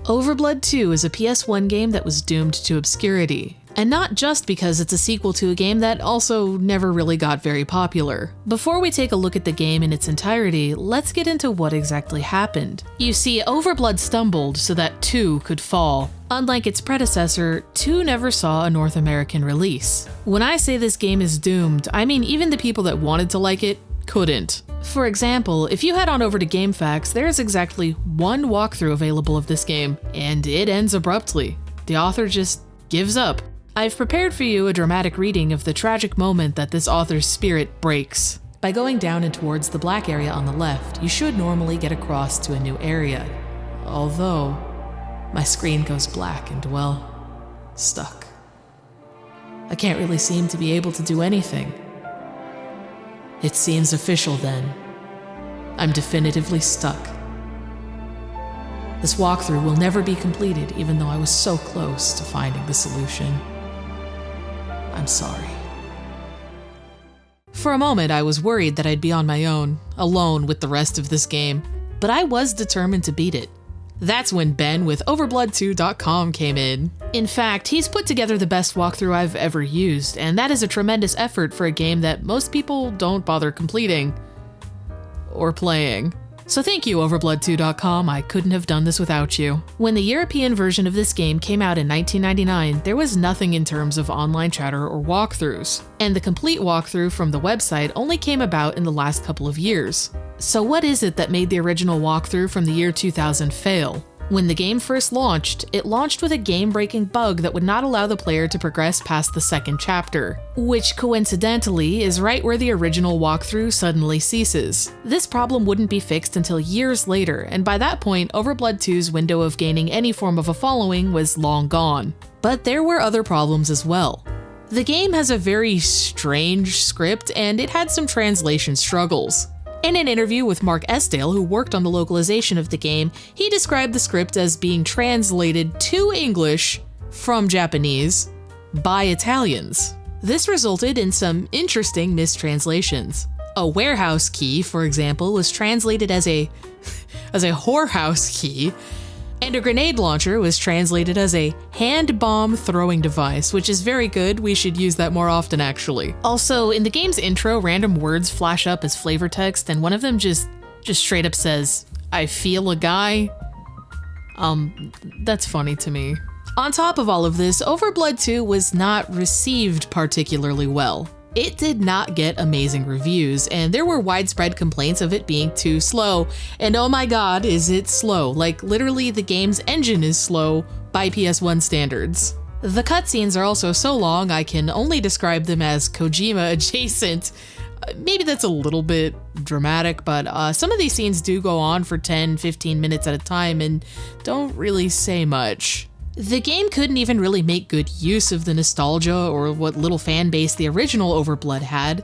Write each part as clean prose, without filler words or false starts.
OverBlood 2 is a PS1 game that was doomed to obscurity. And not just because it's a sequel to a game that also never really got very popular. Before we take a look at the game in its entirety, let's get into what exactly happened. You see, OverBlood stumbled so that 2 could fall. Unlike its predecessor, 2 never saw a North American release. When I say this game is doomed, I mean even the people that wanted to like it couldn't. For example, if you head on over to GameFAQs, there's exactly one walkthrough available of this game, and it ends abruptly. The author just gives up. I've prepared for you a dramatic reading of the tragic moment that this author's spirit breaks. By going down and towards the black area on the left, you should normally get across to a new area. Although, my screen goes black and, well, stuck. I can't really seem to be able to do anything. It seems official then. I'm definitively stuck. This walkthrough will never be completed, even though I was so close to finding the solution. I'm sorry. For a moment, I was worried that I'd be on my own, alone with the rest of this game, but I was determined to beat it. That's when Ben with OverBlood2.com came in. In fact, he's put together the best walkthrough I've ever used, and that is a tremendous effort for a game that most people don't bother completing or playing. So thank you, OverBlood2.com, I couldn't have done this without you. When the European version of this game came out in 1999, there was nothing in terms of online chatter or walkthroughs, and the complete walkthrough from the website only came about in the last couple of years. So what is it that made the original walkthrough from the year 2000 fail? When the game first launched, it launched with a game-breaking bug that would not allow the player to progress past the second chapter, which coincidentally is right where the original walkthrough suddenly ceases. This problem wouldn't be fixed until years later, and by that point, OverBlood 2's window of gaining any form of a following was long gone. But there were other problems as well. The game has a very strange script, and it had some translation struggles. In an interview with Mark Esdale, who worked on the localization of the game, he described the script as being translated to English from Japanese by Italians. This resulted in some interesting mistranslations. A warehouse key, for example, was translated as a whorehouse key, and a grenade launcher was translated as a hand bomb throwing device, which is very good. We should use that more often, actually. Also, in the game's intro, random words flash up as flavor text, and one of them just straight up says, "I feel a guy." That's funny to me. On top of all of this, OverBlood 2 was not received particularly well. It did not get amazing reviews, and there were widespread complaints of it being too slow. And oh my god, is it slow. Like, literally the game's engine is slow by PS1 standards. The cutscenes are also so long, I can only describe them as Kojima adjacent. Maybe that's a little bit dramatic, but some of these scenes do go on for 10-15 minutes at a time and don't really say much. The game couldn't even really make good use of the nostalgia or what little fan base the original OverBlood had,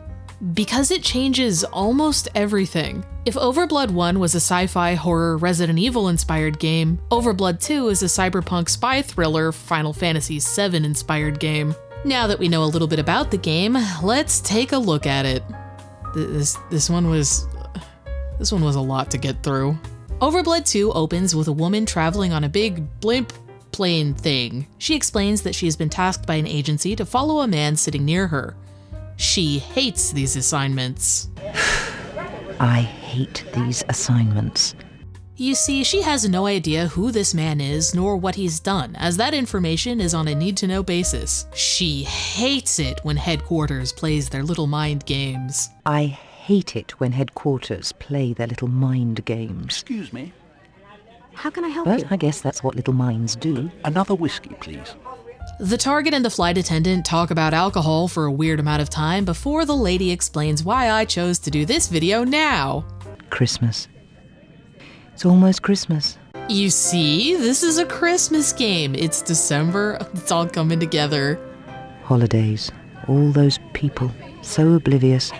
because it changes almost everything. If OverBlood 1 was a sci-fi horror Resident Evil inspired game, OverBlood 2 is a cyberpunk spy thriller Final Fantasy VII inspired game. Now that we know a little bit about the game, let's take a look at it. This one was a lot to get through. OverBlood 2 opens with a woman traveling on a big blimp plane thing. She explains that she has been tasked by an agency to follow a man sitting near her. She hates these assignments. I hate these assignments. You see, she has no idea who this man is nor what he's done, as that information is on a need-to-know basis. She hates it when headquarters plays their little mind games. I hate it when headquarters play their little mind games. Excuse me. How can I help you? I guess that's what little minds do. Another whiskey, please. The target and the flight attendant talk about alcohol for a weird amount of time before the lady explains why I chose to do this video now. Christmas. It's almost Christmas. You see, this is a Christmas game. It's December, it's all coming together. Holidays. All those people. So oblivious.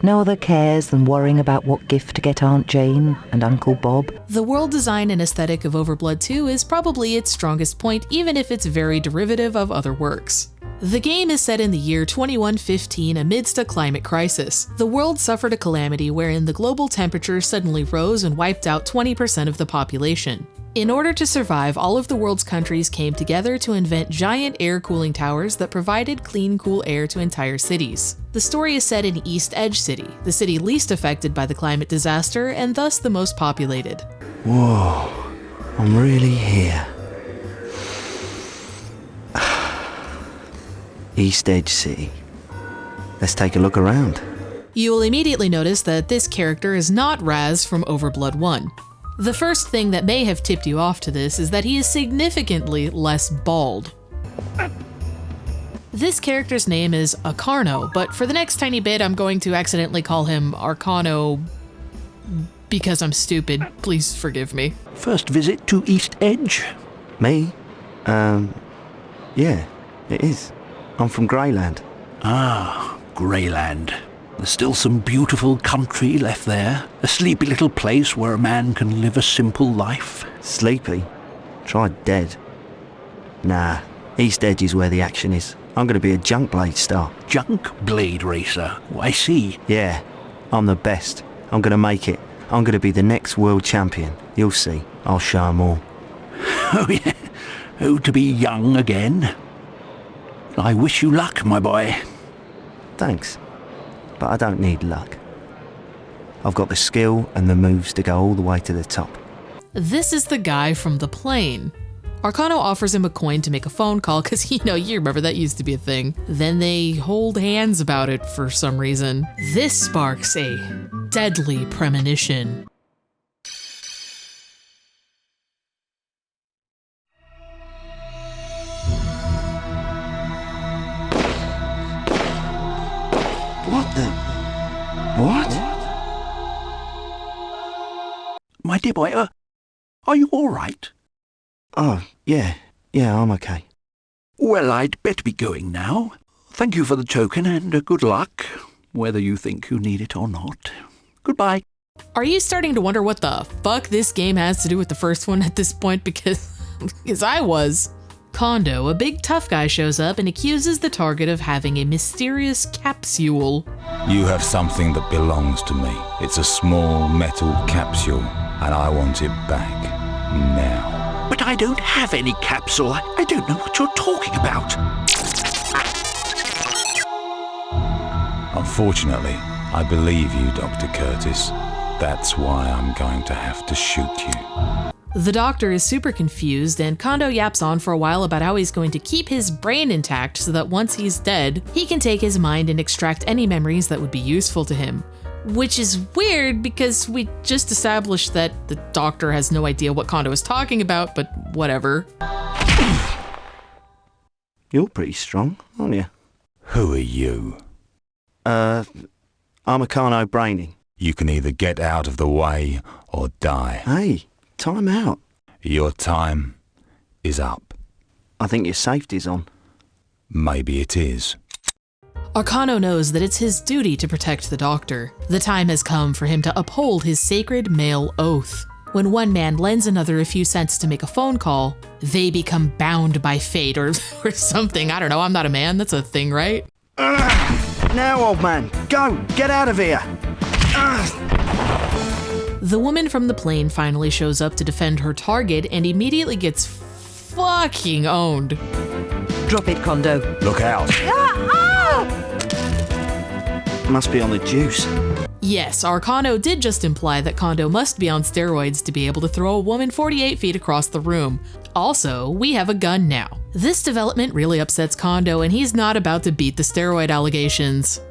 No other cares than worrying about what gift to get Aunt Jane and Uncle Bob. The world design and aesthetic of OverBlood 2 is probably its strongest point, even if it's very derivative of other works. The game is set in the year 2115 amidst a climate crisis. The world suffered a calamity wherein the global temperature suddenly rose and wiped out 20% of the population. In order to survive, all of the world's countries came together to invent giant air cooling towers that provided clean, cool air to entire cities. The story is set in East Edge City, the city least affected by the climate disaster and thus the most populated. Whoa, I'm really here. East Edge City. Let's take a look around. You will immediately notice that this character is not Raz from OverBlood 1. The first thing that may have tipped you off to this is that he is significantly less bald. This character's name is Arcano, but for the next tiny bit I'm going to accidentally call him Arcano because I'm stupid. Please forgive me. First visit to East Edge? Me? Yeah, it is. I'm from Greyland. Ah, Greyland. There's still some beautiful country left there. A sleepy little place where a man can live a simple life. Sleepy? Try dead. Nah, East Edge is where the action is. I'm going to be a junk blade star. Junk blade racer. Oh, I see. Yeah, I'm the best. I'm going to make it. I'm going to be the next world champion. You'll see. I'll show 'em all. Oh, yeah. Oh, to be young again. I wish you luck, my boy. Thanks. But I don't need luck. I've got the skill and the moves to go all the way to the top. This is the guy from the plane. Arcano offers him a coin to make a phone call because, you remember that used to be a thing. Then they hold hands about it for some reason. This sparks a deadly premonition. What the? What? My dear boy, are you all right? Oh, yeah, I'm okay. Well, I'd better be going now. Thank you for the token and good luck, whether you think you need it or not. Goodbye. Are you starting to wonder what the fuck this game has to do with the first one at this point? Because I was. Kondo, a big tough guy, shows up and accuses the target of having a mysterious capsule. You have something that belongs to me. It's a small metal capsule, and I want it back now. But I don't have any capsule. I don't know what you're talking about. Unfortunately, I believe you, Dr. Curtis. That's why I'm going to have to shoot you. The doctor is super confused, and Kondo yaps on for a while about how he's going to keep his brain intact so that once he's dead, he can take his mind and extract any memories that would be useful to him. Which is weird because we just established that the doctor has no idea what Kondo is talking about, but whatever. You're pretty strong, aren't you? Who are you? I'm Arcano Brainy. You can either get out of the way or die. Hey, time out. Your time is up. I think your safety's on. Maybe it is. Arcano knows that it's his duty to protect the doctor. The time has come for him to uphold his sacred male oath. When one man lends another a few cents to make a phone call, they become bound by fate or something. I don't know, I'm not a man, that's a thing, right? Now, old man, go! Get out of here! The woman from the plane finally shows up to defend her target and immediately gets fucking owned. Drop it, Kondo. Look out! Must be on the juice. Yes, Arcano did just imply that Kondo must be on steroids to be able to throw a woman 48 feet across the room. Also, we have a gun now. This development really upsets Kondo, and he's not about to beat the steroid allegations.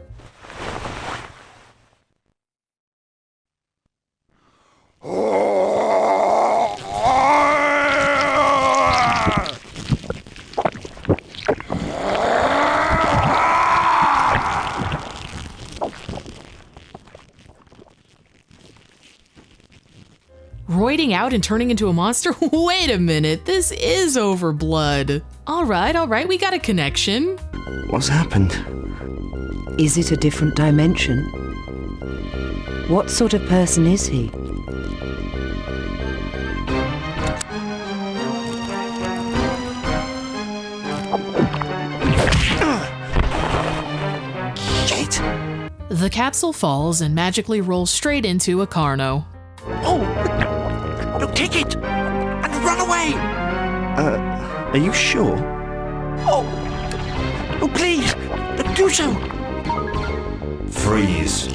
Roiding out and turning into a monster? Wait a minute, this is OverBlood. All right, we got a connection. What's happened? Is it a different dimension? What sort of person is he? Shit! The capsule falls and magically rolls straight into Arcano. Oh! No, take it! And run away! Are you sure? Oh, please, do so! Freeze.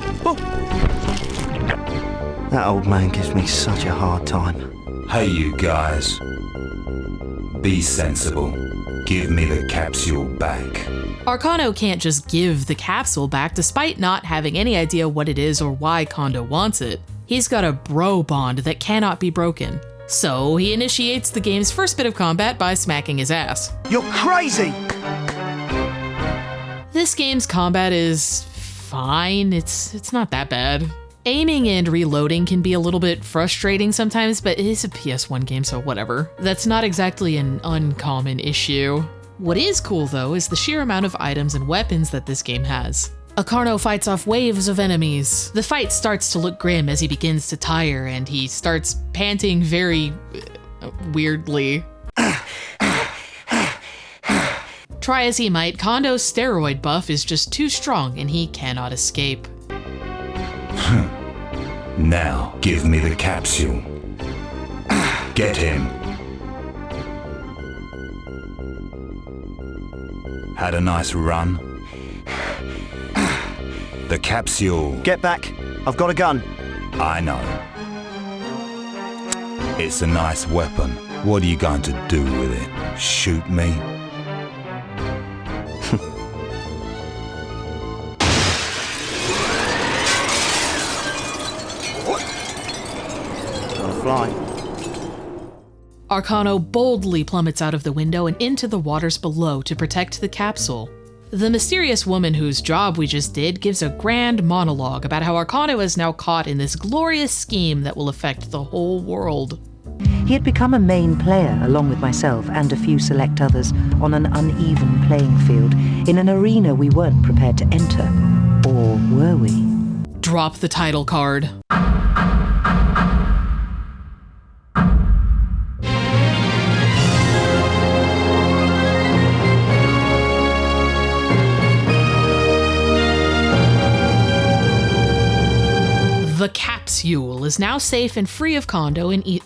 That old man gives me such a hard time. Hey, you guys. Be sensible. Give me the capsule back. Arcano can't just give the capsule back despite not having any idea what it is or why Kondo wants it. He's got a bro bond that cannot be broken. So he initiates the game's first bit of combat by smacking his ass. You're crazy! This game's combat is fine, it's not that bad. Aiming and reloading can be a little bit frustrating sometimes, but it is a PS1 game, so whatever. That's not exactly an uncommon issue. What is cool though is the sheer amount of items and weapons that this game has. Arcano fights off waves of enemies. The fight starts to look grim as he begins to tire, and he starts panting very weirdly. Try as he might, Kondo's steroid buff is just too strong and he cannot escape. Now, give me the capsule. Get him. Had a nice run. The capsule. Get back. I've got a gun. I know. It's a nice weapon. What are you going to do with it? Shoot me? Fly. Arcano boldly plummets out of the window and into the waters below to protect the capsule. The mysterious woman whose job we just did gives a grand monologue about how Arcano is now caught in this glorious scheme that will affect the whole world. He had become a main player, along with myself and a few select others, on an uneven playing field, in an arena we weren't prepared to enter. Or were we? Drop the title card. The capsule is now safe and free of Kondo in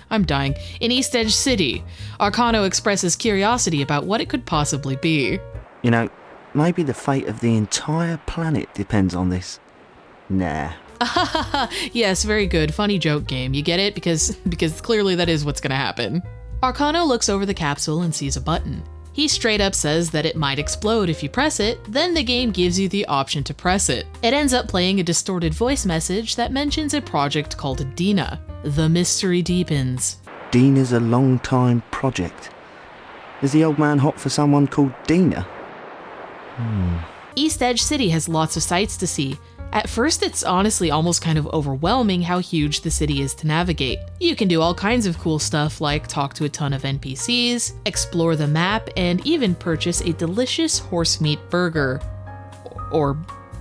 I'm dying. In East Edge City. Arcano expresses curiosity about what it could possibly be. You know, maybe the fate of the entire planet depends on this. Nah. Yes, very good. Funny joke game. You get it? Because clearly that is what's gonna happen. Arcano looks over the capsule and sees a button. He straight up says that it might explode if you press it, then the game gives you the option to press it. It ends up playing a distorted voice message that mentions a project called Dina. The mystery deepens. Dina's a long-time project. Is the old man hot for someone called Dina? East Edge City has lots of sights to see. At first, it's honestly almost kind of overwhelming how huge the city is to navigate. You can do all kinds of cool stuff like talk to a ton of NPCs, explore the map, and even purchase a delicious horse meat burger. Or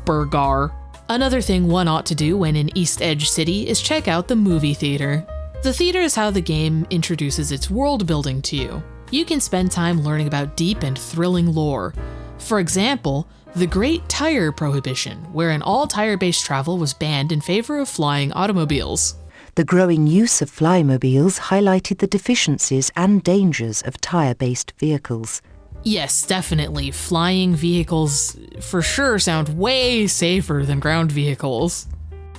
burgar. Another thing one ought to do when in East Edge City is check out the movie theater. The theater is how the game introduces its world building to you. You can spend time learning about deep and thrilling lore. For example, the Great Tire Prohibition, wherein all tire-based travel was banned in favor of flying automobiles. The growing use of flymobiles highlighted the deficiencies and dangers of tire-based vehicles. Yes, definitely. Flying vehicles for sure sound way safer than ground vehicles.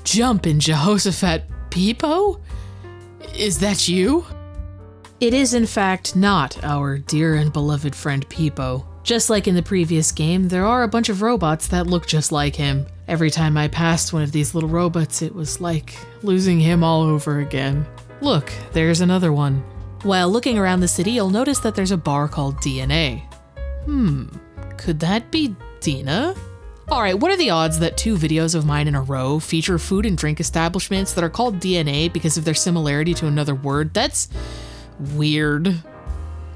Jumpin' Jehoshaphat Pipo? Is that you? It is in fact not our dear and beloved friend Pipo. Just like in the previous game, there are a bunch of robots that look just like him. Every time I passed one of these little robots, it was like losing him all over again. Look, there's another one. While looking around the city, you'll notice that there's a bar called DNA. Could that be Dina? Alright, what are the odds that 2 videos of mine in a row feature food and drink establishments that are called DNA because of their similarity to another word? That's weird.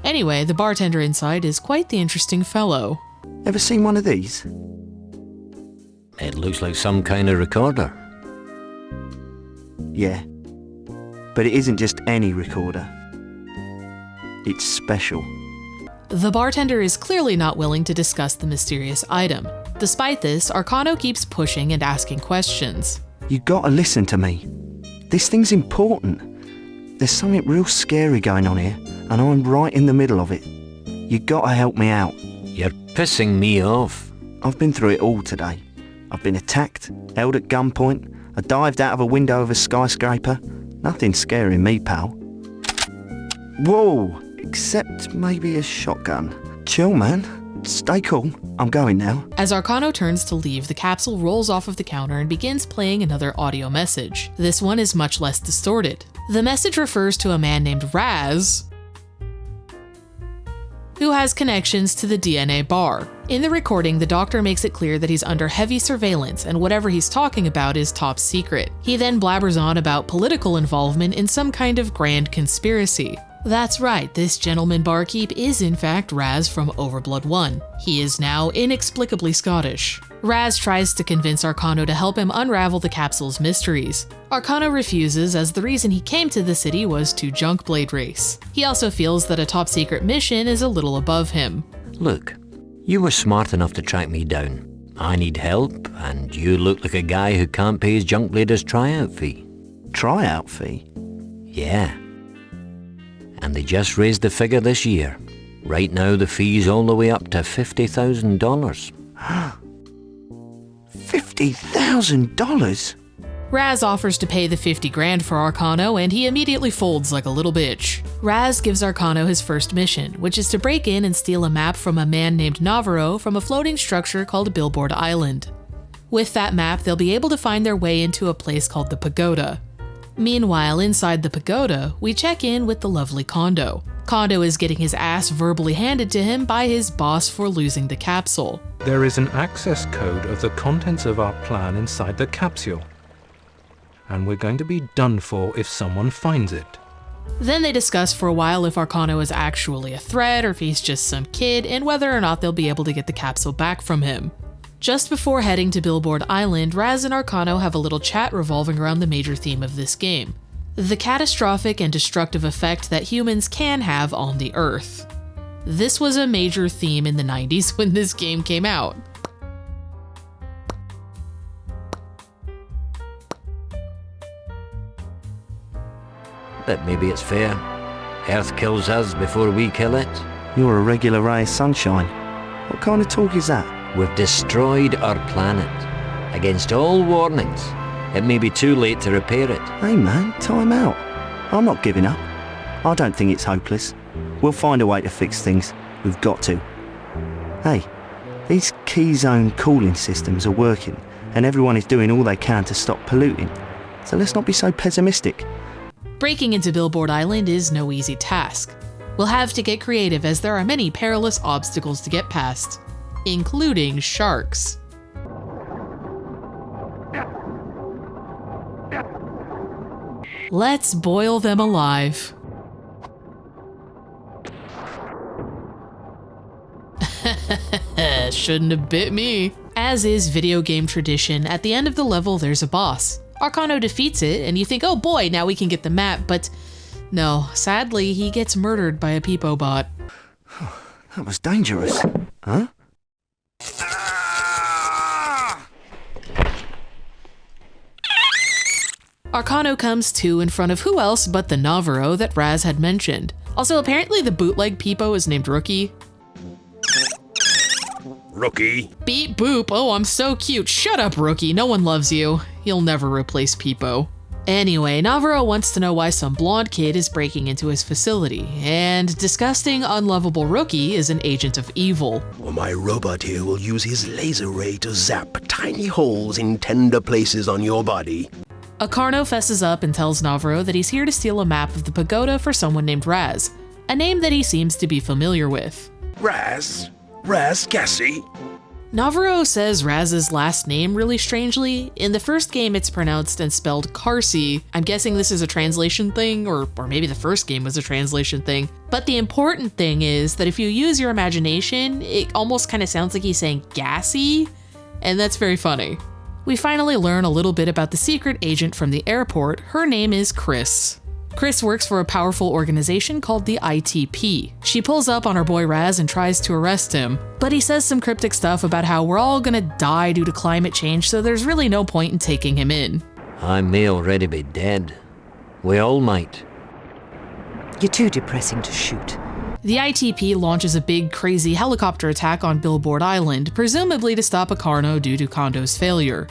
Anyway, the bartender inside is quite the interesting fellow. Ever seen one of these? It looks like some kind of recorder. Yeah. But it isn't just any recorder. It's special. The bartender is clearly not willing to discuss the mysterious item. Despite this, Arcano keeps pushing and asking questions. You gotta listen to me. This thing's important. there's something real scary going on here, and I'm right in the middle of it. You gotta help me out. You're pissing me off. I've been through it all today. I've been attacked, held at gunpoint, I dived out of a window of a skyscraper. Nothing scaring me, pal. Whoa, except maybe a shotgun. Chill, man. Stay cool. I'm going now. As Arcano turns to leave, the capsule rolls off of the counter and begins playing another audio message. This one is much less distorted. The message refers to a man named Raz, who has connections to the DNA bar. In the recording, the doctor makes it clear that he's under heavy surveillance and whatever he's talking about is top secret. He then blabbers on about political involvement in some kind of grand conspiracy. That's right, this gentleman barkeep is in fact Raz from OverBlood 1. He is now inexplicably Scottish. Raz tries to convince Arcano to help him unravel the capsule's mysteries. Arcano refuses, as the reason he came to the city was to junk blade race. He also feels that a top secret mission is a little above him. Look, you were smart enough to track me down. I need help, and you look like a guy who can't pay his junk blader's tryout fee. Tryout fee? Yeah. And they just raised the figure this year. Right now the fee's all the way up to $50,000. $50,000? Raz offers to pay the 50 grand for Arcano, and he immediately folds like a little bitch. Raz gives Arcano his first mission, which is to break in and steal a map from a man named Navarro from a floating structure called Billboard Island. With that map, they'll be able to find their way into a place called the Pagoda. Meanwhile, inside the Pagoda, we check in with the lovely Kondo. Kondo is getting his ass verbally handed to him by his boss for losing the capsule. There is an access code of the contents of our plan inside the capsule, and we're going to be done for if someone finds it. Then they discuss for a while if Arcano is actually a threat or if he's just some kid, and whether or not they'll be able to get the capsule back from him. Just before heading to Billboard Island, Raz and Arcano have a little chat revolving around the major theme of this game: the catastrophic and destructive effect that humans can have on the Earth. This was a major theme in the 90s when this game came out. But maybe it's fair. Earth kills us before we kill it. You're a regular ray of sunshine. What kind of talk is that? We've destroyed our planet. Against all warnings, it may be too late to repair it. Hey man, time out. I'm not giving up. I don't think it's hopeless. We'll find a way to fix things. We've got to. Hey, these key zone cooling systems are working, and everyone is doing all they can to stop polluting. So let's not be so pessimistic. Breaking into Billboard Island is no easy task. We'll have to get creative, as there are many perilous obstacles to get past, including sharks. Let's boil them alive. Shouldn't have bit me. As is video game tradition, at the end of the level there's a boss. Arcano defeats it, and you think, oh boy, now we can get the map, but no, sadly he gets murdered by a Pipo bot. That was dangerous. Huh? Arcano comes to in front of who else but the Navarro that Raz had mentioned. Also, apparently the bootleg Pipo is named Rookie. Rookie. Beep boop, oh I'm so cute, shut up Rookie, no one loves you. You'll never replace Pipo. Anyway, Navarro wants to know why some blonde kid is breaking into his facility, and disgusting, unlovable Rookie is an agent of evil. Well, my robot here will use his laser ray to zap tiny holes in tender places on your body. Arcano fesses up and tells Navarro that he's here to steal a map of the Pagoda for someone named Raz, a name that he seems to be familiar with. Raz Cassie. Navarro says Raz's last name really strangely. In the first game it's pronounced and spelled Carsey. I'm guessing this is a translation thing, or maybe the first game was a translation thing. But the important thing is that if you use your imagination, it almost kind of sounds like he's saying gassy, and that's very funny. We finally learn a little bit about the secret agent from the airport. Her name is Chris. Chris works for a powerful organization called the ITP. She pulls up on her boy Raz and tries to arrest him, but he says some cryptic stuff about how we're all gonna die due to climate change, so there's really no point in taking him in. I may already be dead. We all might. You're too depressing to shoot. The ITP launches a big, crazy helicopter attack on Billboard Island, presumably to stop Acarno due to Kondo's failure.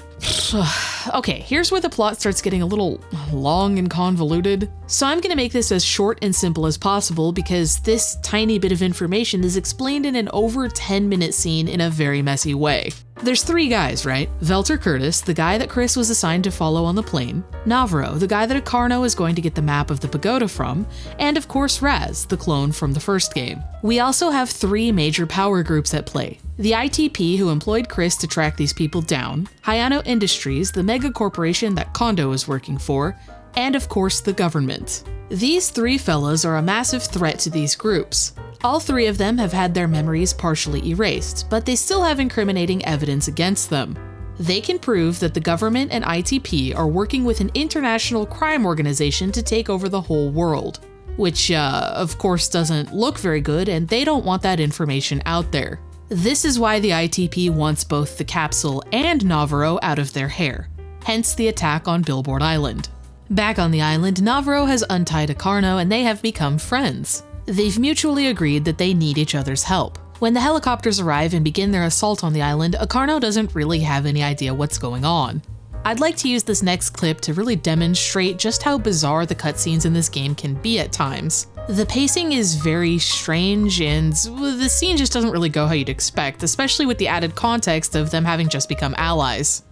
Okay, here's where the plot starts getting a little long and convoluted. So I'm gonna make this as short and simple as possible because this tiny bit of information is explained in an over 10-minute scene in a very messy way. There's 3 guys, right? Velter Curtis, the guy that Chris was assigned to follow on the plane, Navarro, the guy that Acarno is going to get the map of the pagoda from, and of course Raz, the clone from the first game. We also have 3 major power groups at play. The ITP, who employed Chris to track these people down, Hayano Industries, the mega corporation that Kondo is working for, and of course the government. These 3 fellas are a massive threat to these groups. All 3 of them have had their memories partially erased, but they still have incriminating evidence against them. They can prove that the government and ITP are working with an international crime organization to take over the whole world, which of course doesn't look very good, and they don't want that information out there. This is why the ITP wants both the capsule and Navarro out of their hair, hence the attack on Billboard Island. Back on the island, Navarro has untied Acarno and they have become friends. They've mutually agreed that they need each other's help. When the helicopters arrive and begin their assault on the island, Acarno doesn't really have any idea what's going on. I'd like to use this next clip to really demonstrate just how bizarre the cutscenes in this game can be at times. The pacing is very strange and the scene just doesn't really go how you'd expect, especially with the added context of them having just become allies.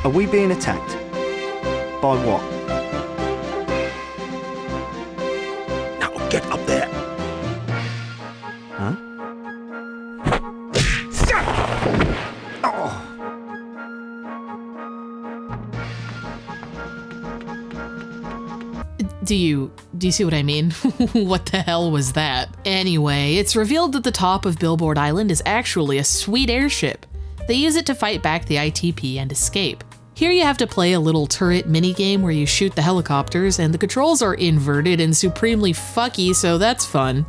Are we being attacked? By what? Now get up there. Huh? Do you see what I mean? What the hell was that? Anyway, it's revealed that the top of Billboard Island is actually a sweet airship. They use it to fight back the ITP and escape. Here you have to play a little turret minigame where you shoot the helicopters, and the controls are inverted and supremely fucky, so that's fun.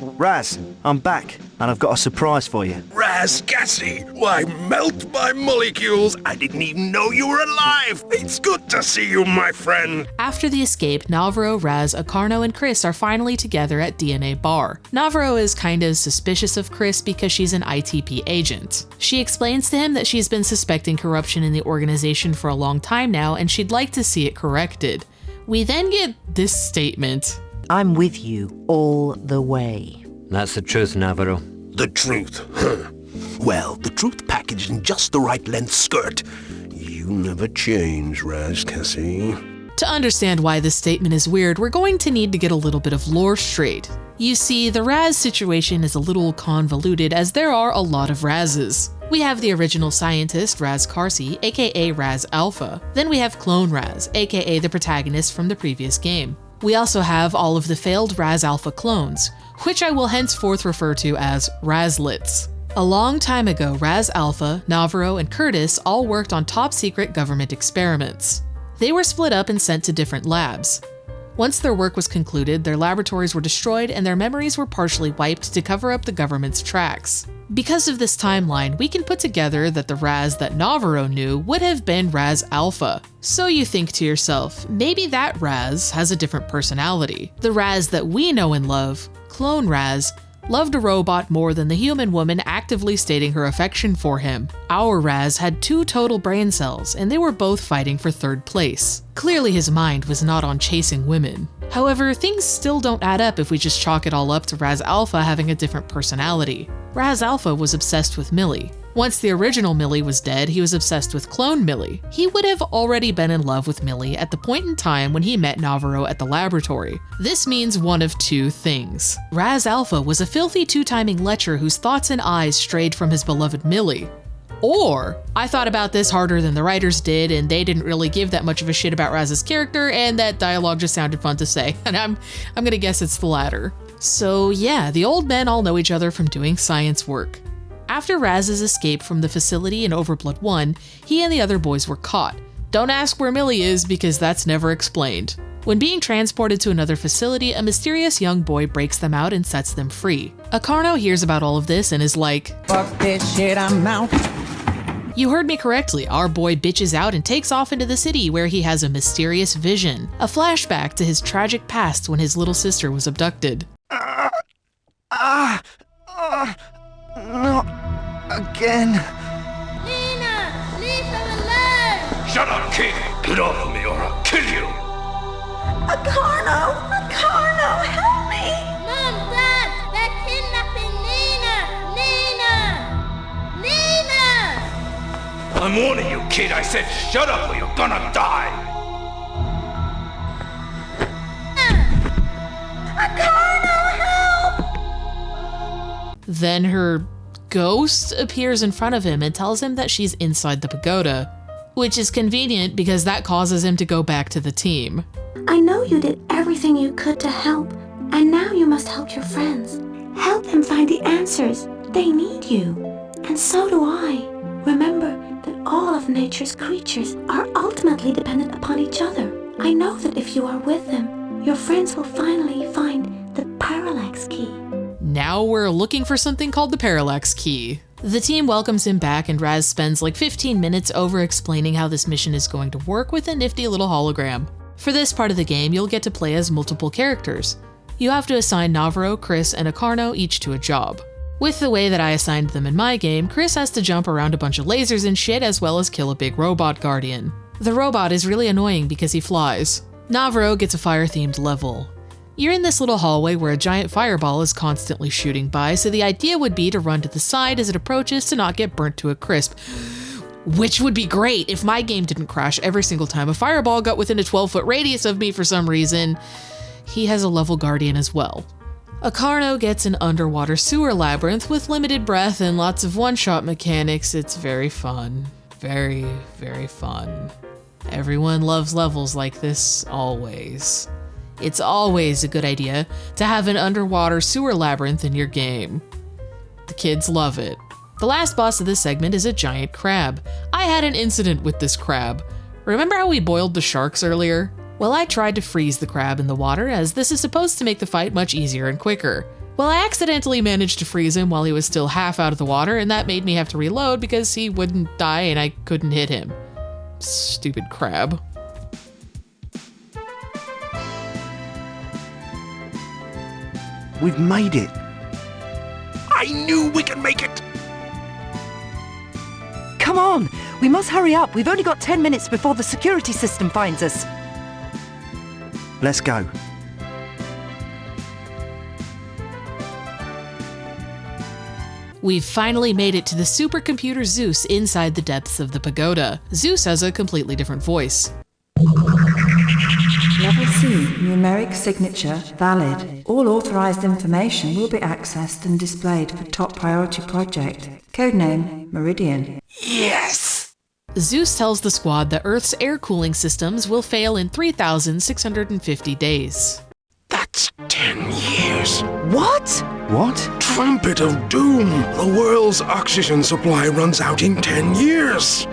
Raz, I'm back, and I've got a surprise for you. Raz Cassie, why melt my molecules? I didn't even know you were alive. It's good to see you, my friend. After the escape, Navarro, Raz, Acarno, and Chris are finally together at DNA Bar. Navarro is kind of suspicious of Chris because she's an ITP agent. She explains to him that she's been suspecting corruption in the organization for a long time now, and she'd like to see it corrected. We then get this statement. I'm with you all the way. That's the truth, Navarro. The truth, huh? Well, the truth packaged in just the right length skirt. You never change, Raz Cassie. To understand why this statement is weird, we're going to need to get a little bit of lore straight. You see, the Raz situation is a little convoluted as there are a lot of Razes. We have the original scientist, Raz Carsey, aka Raz Alpha. Then we have Clone Raz, aka the protagonist from the previous game. We also have all of the failed Raz Alpha clones, which I will henceforth refer to as Razlets. A long time ago, Raz Alpha, Navarro, and Curtis all worked on top-secret government experiments. They were split up and sent to different labs. Once their work was concluded, their laboratories were destroyed and their memories were partially wiped to cover up the government's tracks. Because of this timeline, we can put together that the Raz that Navarro knew would have been Raz Alpha. So you think to yourself, maybe that Raz has a different personality. The Raz that we know and love, Clone Raz, loved a robot more than the human woman actively stating her affection for him. Our Raz had 2 total brain cells, and they were both fighting for 3rd place. Clearly his mind was not on chasing women. However, things still don't add up if we just chalk it all up to Raz Alpha having a different personality. Raz Alpha was obsessed with Millie. Once the original Millie was dead, he was obsessed with clone Millie. He would have already been in love with Millie at the point in time when he met Navarro at the laboratory. This means one of 2 things. Raz Alpha was a filthy 2-timing lecher whose thoughts and eyes strayed from his beloved Millie. Or, I thought about this harder than the writers did, and they didn't really give that much of a shit about Raz's character, and that dialogue just sounded fun to say, and I'm gonna guess it's the latter. So yeah, the old men all know each other from doing science work. After Raz's escape from the facility in OverBlood 1, he and the other boys were caught. Don't ask where Millie is because that's never explained. When being transported to another facility, a mysterious young boy breaks them out and sets them free. Acarno hears about all of this and is like, "Fuck this shit, I'm out." You heard me correctly, our boy bitches out and takes off into the city where he has a mysterious vision, a flashback to his tragic past when his little sister was abducted. Not again. Nina, leave him alone! Shut up, kid! Get off of me or I'll kill you! Acarno, help me! Mom, Dad, they're kidnapping Nina! I'm warning you, kid. I said shut up or you're gonna die! Acarno, help! Then her ghost appears in front of him and tells him that she's inside the pagoda, which is convenient because that causes him to go back to the team. I know you did everything you could to help, and now you must help your friends. Help them find the answers. They need you. And so do I. Remember that all of nature's creatures are ultimately dependent upon each other. I know that if you are with them, your friends will finally find the parallax key. Now we're looking for something called the parallax key. The team welcomes him back and Raz spends like 15 minutes over explaining how this mission is going to work with a nifty little hologram. For this part of the game, you'll get to play as multiple characters. You have to assign Navarro, Chris, and Acarno each to a job. With the way that I assigned them in my game, Chris has to jump around a bunch of lasers and shit as well as kill a big robot guardian. The robot is really annoying because he flies. Navarro gets a fire-themed level. You're in this little hallway where a giant fireball is constantly shooting by, so the idea would be to run to the side as it approaches to not get burnt to a crisp. Which would be great if my game didn't crash every single time a fireball got within a 12-foot radius of me for some reason. He has a level guardian as well. Acarno gets an underwater sewer labyrinth with limited breath and lots of one-shot mechanics. It's very fun. Very, very fun. Everyone loves levels like this, always. It's always a good idea to have an underwater sewer labyrinth in your game. The kids love it. The last boss of this segment is a giant crab. I had an incident with this crab. Remember how we boiled the sharks earlier? Well, I tried to freeze the crab in the water, as this is supposed to make the fight much easier and quicker. Well, I accidentally managed to freeze him while he was still half out of the water, and that made me have to reload because he wouldn't die and I couldn't hit him. Stupid crab. We've made it. I knew we could make it! Come on! We must hurry up. We've only got 10 minutes before the security system finds us. Let's go. We've finally made it to the supercomputer Zeus inside the depths of the pagoda. Zeus has a completely different voice. Level C, numeric signature, valid. All authorized information will be accessed and displayed for top priority project. Codename, Meridian. Yes! Zeus tells the squad that Earth's air cooling systems will fail in 3,650 days. That's 10 years. What? What? Trumpet of doom! The world's oxygen supply runs out in 10 years!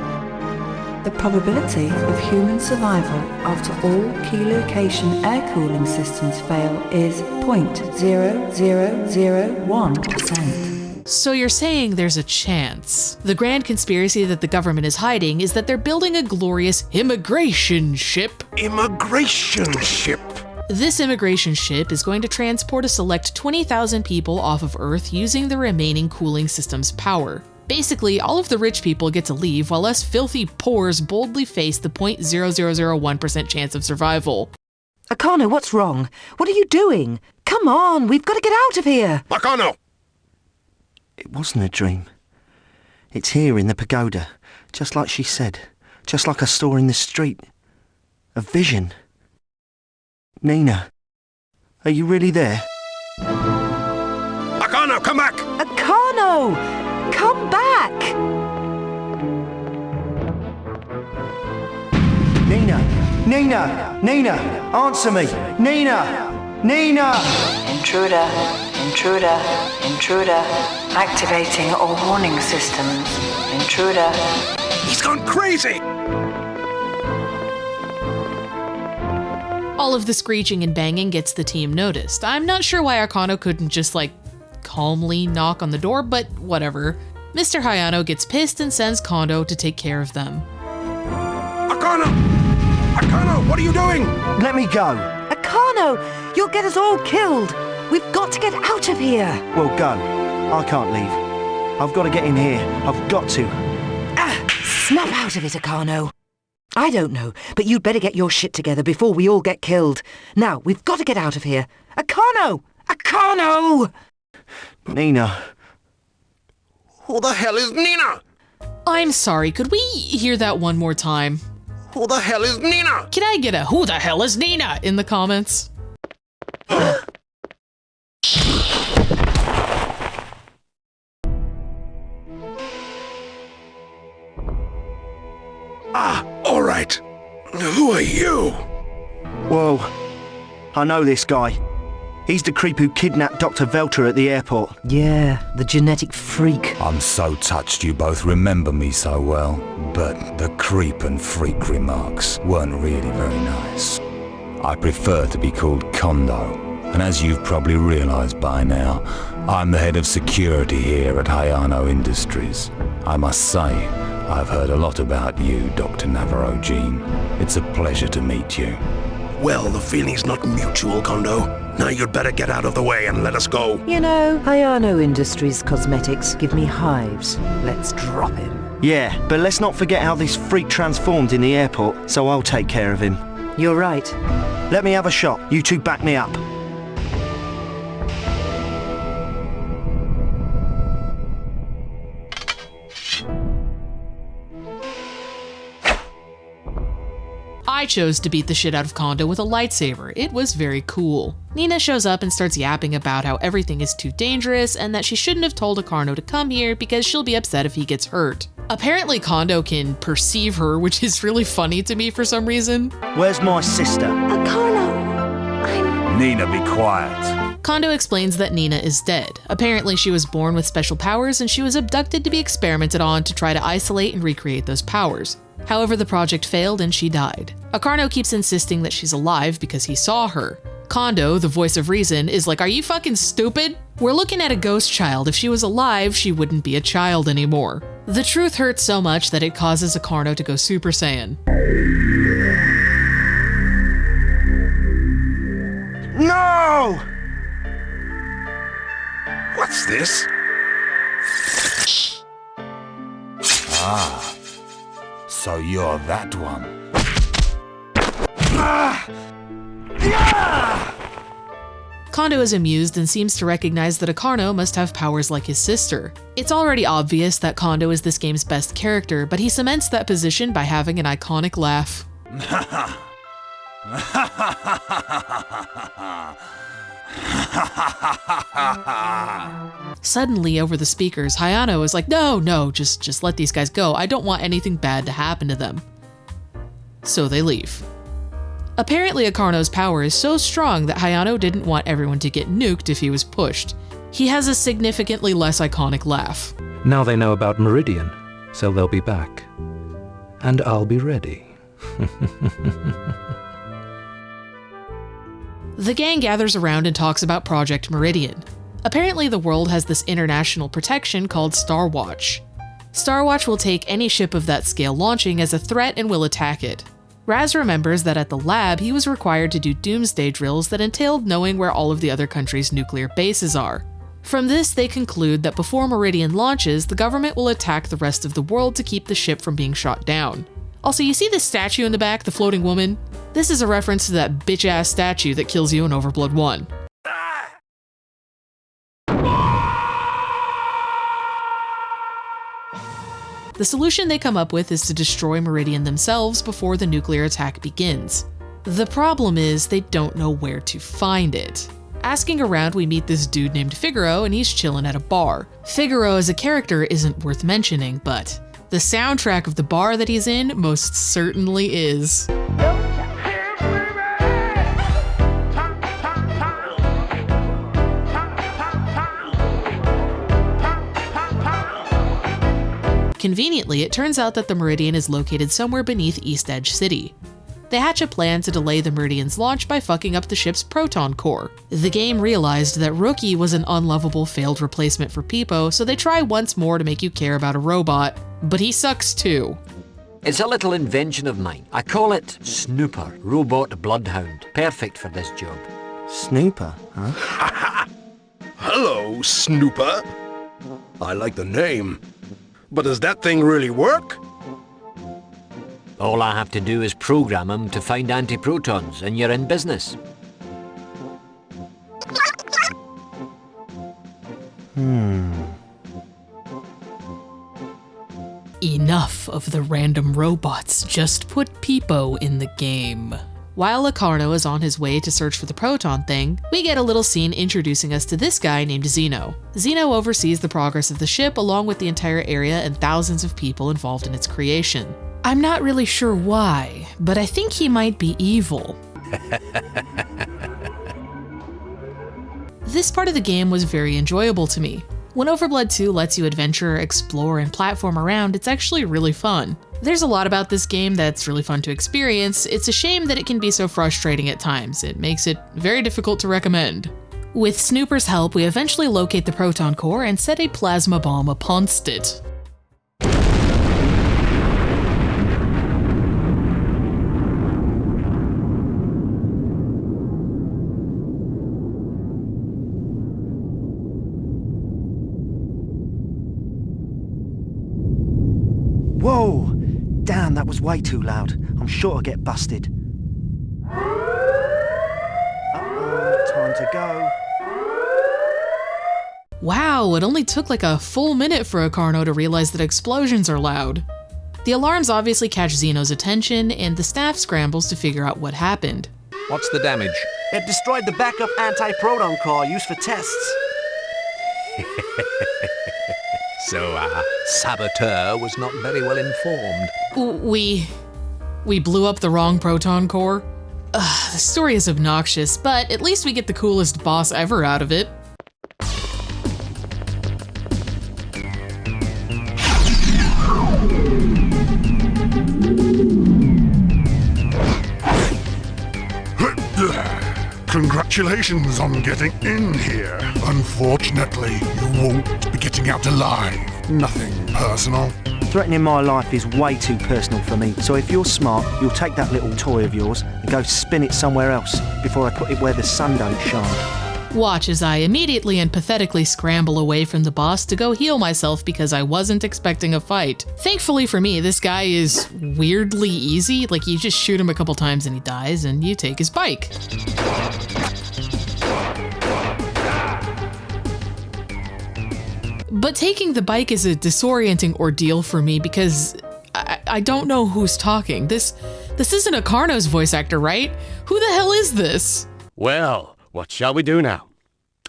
The probability of human survival after all key location air cooling systems fail is 0.0001%. So you're saying there's a chance. The grand conspiracy that the government is hiding is that they're building a glorious immigration ship. Immigration ship! This immigration ship is going to transport a select 20,000 people off of Earth using the remaining cooling system's power. Basically, all of the rich people get to leave while us filthy poors boldly face the 0.0001% chance of survival. Acarno, what's wrong? What are you doing? Come on, we've got to get out of here! Acarno! It wasn't a dream. It's here in the pagoda, just like she said, just like I saw in the street. A vision. Nina, are you really there? Acarno, come back! Acarno! Come back! Nina! Nina! Nina! Answer me! Nina! Nina! Intruder, intruder, intruder. Activating all warning systems. Intruder. He's gone crazy! All of the screeching and banging gets the team noticed. I'm not sure why Acarno couldn't just calmly knock on the door, but whatever. Mr. Hayano gets pissed and sends Kondo to take care of them. Akano! Akano, what are you doing? Let me go. Akano, you'll get us all killed. We've got to get out of here. Well, go. I can't leave. I've got to get in here. I've got to. Snap out of it, Akano. I don't know, but you'd better get your shit together before we all get killed. Now, we've got to get out of here. Akano! Akano! Nina. Who the hell is Nina? I'm sorry, could we hear that one more time? Who the hell is Nina? Can I get a "Who the hell is Nina" in the comments? All right. Who are you? Whoa. I know this guy. He's the creep who kidnapped Dr. Velter at the airport. Yeah, the genetic freak. I'm so touched you both remember me so well, but the creep and freak remarks weren't really very nice. I prefer to be called Kondo, and as you've probably realized by now, I'm the head of security here at Hayano Industries. I must say, I've heard a lot about you, Dr. Navarro-Jean. It's a pleasure to meet you. Well, the feeling's not mutual, Kondo. Now you'd better get out of the way and let us go. You know, Hayano Industries cosmetics give me hives. Let's drop him. Yeah, but let's not forget how this freak transformed in the airport, so I'll take care of him. You're right. Let me have a shot. You two back me up. I chose to beat the shit out of Kondo with a lightsaber. It was very cool. Nina shows up and starts yapping about how everything is too dangerous and that she shouldn't have told Akano to come here because she'll be upset if he gets hurt. Apparently Kondo can perceive her, which is really funny to me for some reason. Where's my sister? Akano, Nina, be quiet. Kondo explains that Nina is dead. Apparently she was born with special powers and she was abducted to be experimented on to try to isolate and recreate those powers. However, the project failed and she died. Akano keeps insisting that she's alive because he saw her. Kondo, the voice of reason, is like, are you fucking stupid? We're looking at a ghost child. If she was alive, she wouldn't be a child anymore. The truth hurts so much that it causes Akano to go Super Saiyan. No! What's this? Ah, so you're that one. Kondo is amused and seems to recognize that Akano must have powers like his sister. It's already obvious that Kondo is this game's best character, but he cements that position by having an iconic laugh. Suddenly, over the speakers, Hayano is like, no, just let these guys go. I don't want anything bad to happen to them. So they leave. Apparently, Akano's power is so strong that Hayano didn't want everyone to get nuked if he was pushed. He has a significantly less iconic laugh. Now they know about Meridian, so they'll be back. And I'll be ready. The gang gathers around and talks about Project Meridian. Apparently, the world has this international protection called Star Watch. Star Watch will take any ship of that scale launching as a threat and will attack it. Raz remembers that at the lab, he was required to do doomsday drills that entailed knowing where all of the other countries' nuclear bases are. From this, they conclude that before Meridian launches, the government will attack the rest of the world to keep the ship from being shot down. Also, you see this statue in the back, the floating woman? This is a reference to that bitch-ass statue that kills you in OverBlood 1. The solution they come up with is to destroy Meridian themselves before the nuclear attack begins. The problem is they don't know where to find it. Asking around, we meet this dude named Figaro and he's chilling at a bar. Figaro as a character isn't worth mentioning, but the soundtrack of the bar that he's in most certainly is. Conveniently, it turns out that the Meridian is located somewhere beneath East Edge City. They hatch a plan to delay the Meridian's launch by fucking up the ship's proton core. The game realized that Rookie was an unlovable failed replacement for Pipo, so they try once more to make you care about a robot. But he sucks too. It's a little invention of mine. I call it Snooper, Robot Bloodhound. Perfect for this job. Snooper, huh? Hello, Snooper. I like the name. But does that thing really work? All I have to do is program him to find antiprotons, and you're in business. Enough of the random robots, just put Pipo in the game. While Locarno is on his way to search for the proton thing, we get a little scene introducing us to this guy named Zeno. Zeno oversees the progress of the ship along with the entire area and thousands of people involved in its creation. I'm not really sure why, but I think he might be evil. This part of the game was very enjoyable to me. When OverBlood 2 lets you adventure, explore, and platform around, it's actually really fun. There's a lot about this game that's really fun to experience. It's a shame that it can be so frustrating at times. It makes it very difficult to recommend. With Snooper's help, we eventually locate the proton core and set a plasma bomb upon-st it. Whoa! Damn, that was way too loud. I'm sure I'll get busted. Uh-oh, time to go. Wow, it only took like a full minute for Locarno to realize that explosions are loud. The alarms obviously catch Zeno's attention, and the staff scrambles to figure out what happened. What's the damage? It destroyed the backup anti-proton core used for tests. So, Saboteur was not very well informed. We blew up the wrong proton core? Ugh, the story is obnoxious, but at least we get the coolest boss ever out of it. Congratulations on getting in here. Unfortunately, you won't be getting out alive. Nothing personal. Threatening my life is way too personal for me, so if you're smart, you'll take that little toy of yours and go spin it somewhere else before I put it where the sun don't shine. Watch as I immediately and pathetically scramble away from the boss to go heal myself because I wasn't expecting a fight. Thankfully for me, this guy is weirdly easy, like you just shoot him a couple times and he dies and you take his bike. But taking the bike is a disorienting ordeal for me because I don't know who's talking. This isn't Locarno's voice actor, right? Who the hell is this? Well, what shall we do now?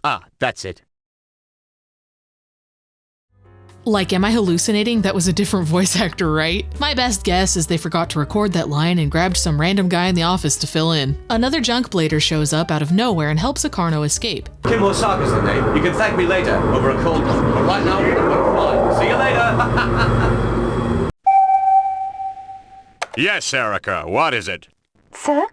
Ah, that's it. Like, am I hallucinating? That was a different voice actor, right? My best guess is they forgot to record that line and grabbed some random guy in the office to fill in. Another junk blader shows up out of nowhere and helps Locarno escape. Kim Osaka's the name. You can thank me later over a cold one. But right now, I'm gonna fly. See you later. Yes, Erica, what is it? Sir?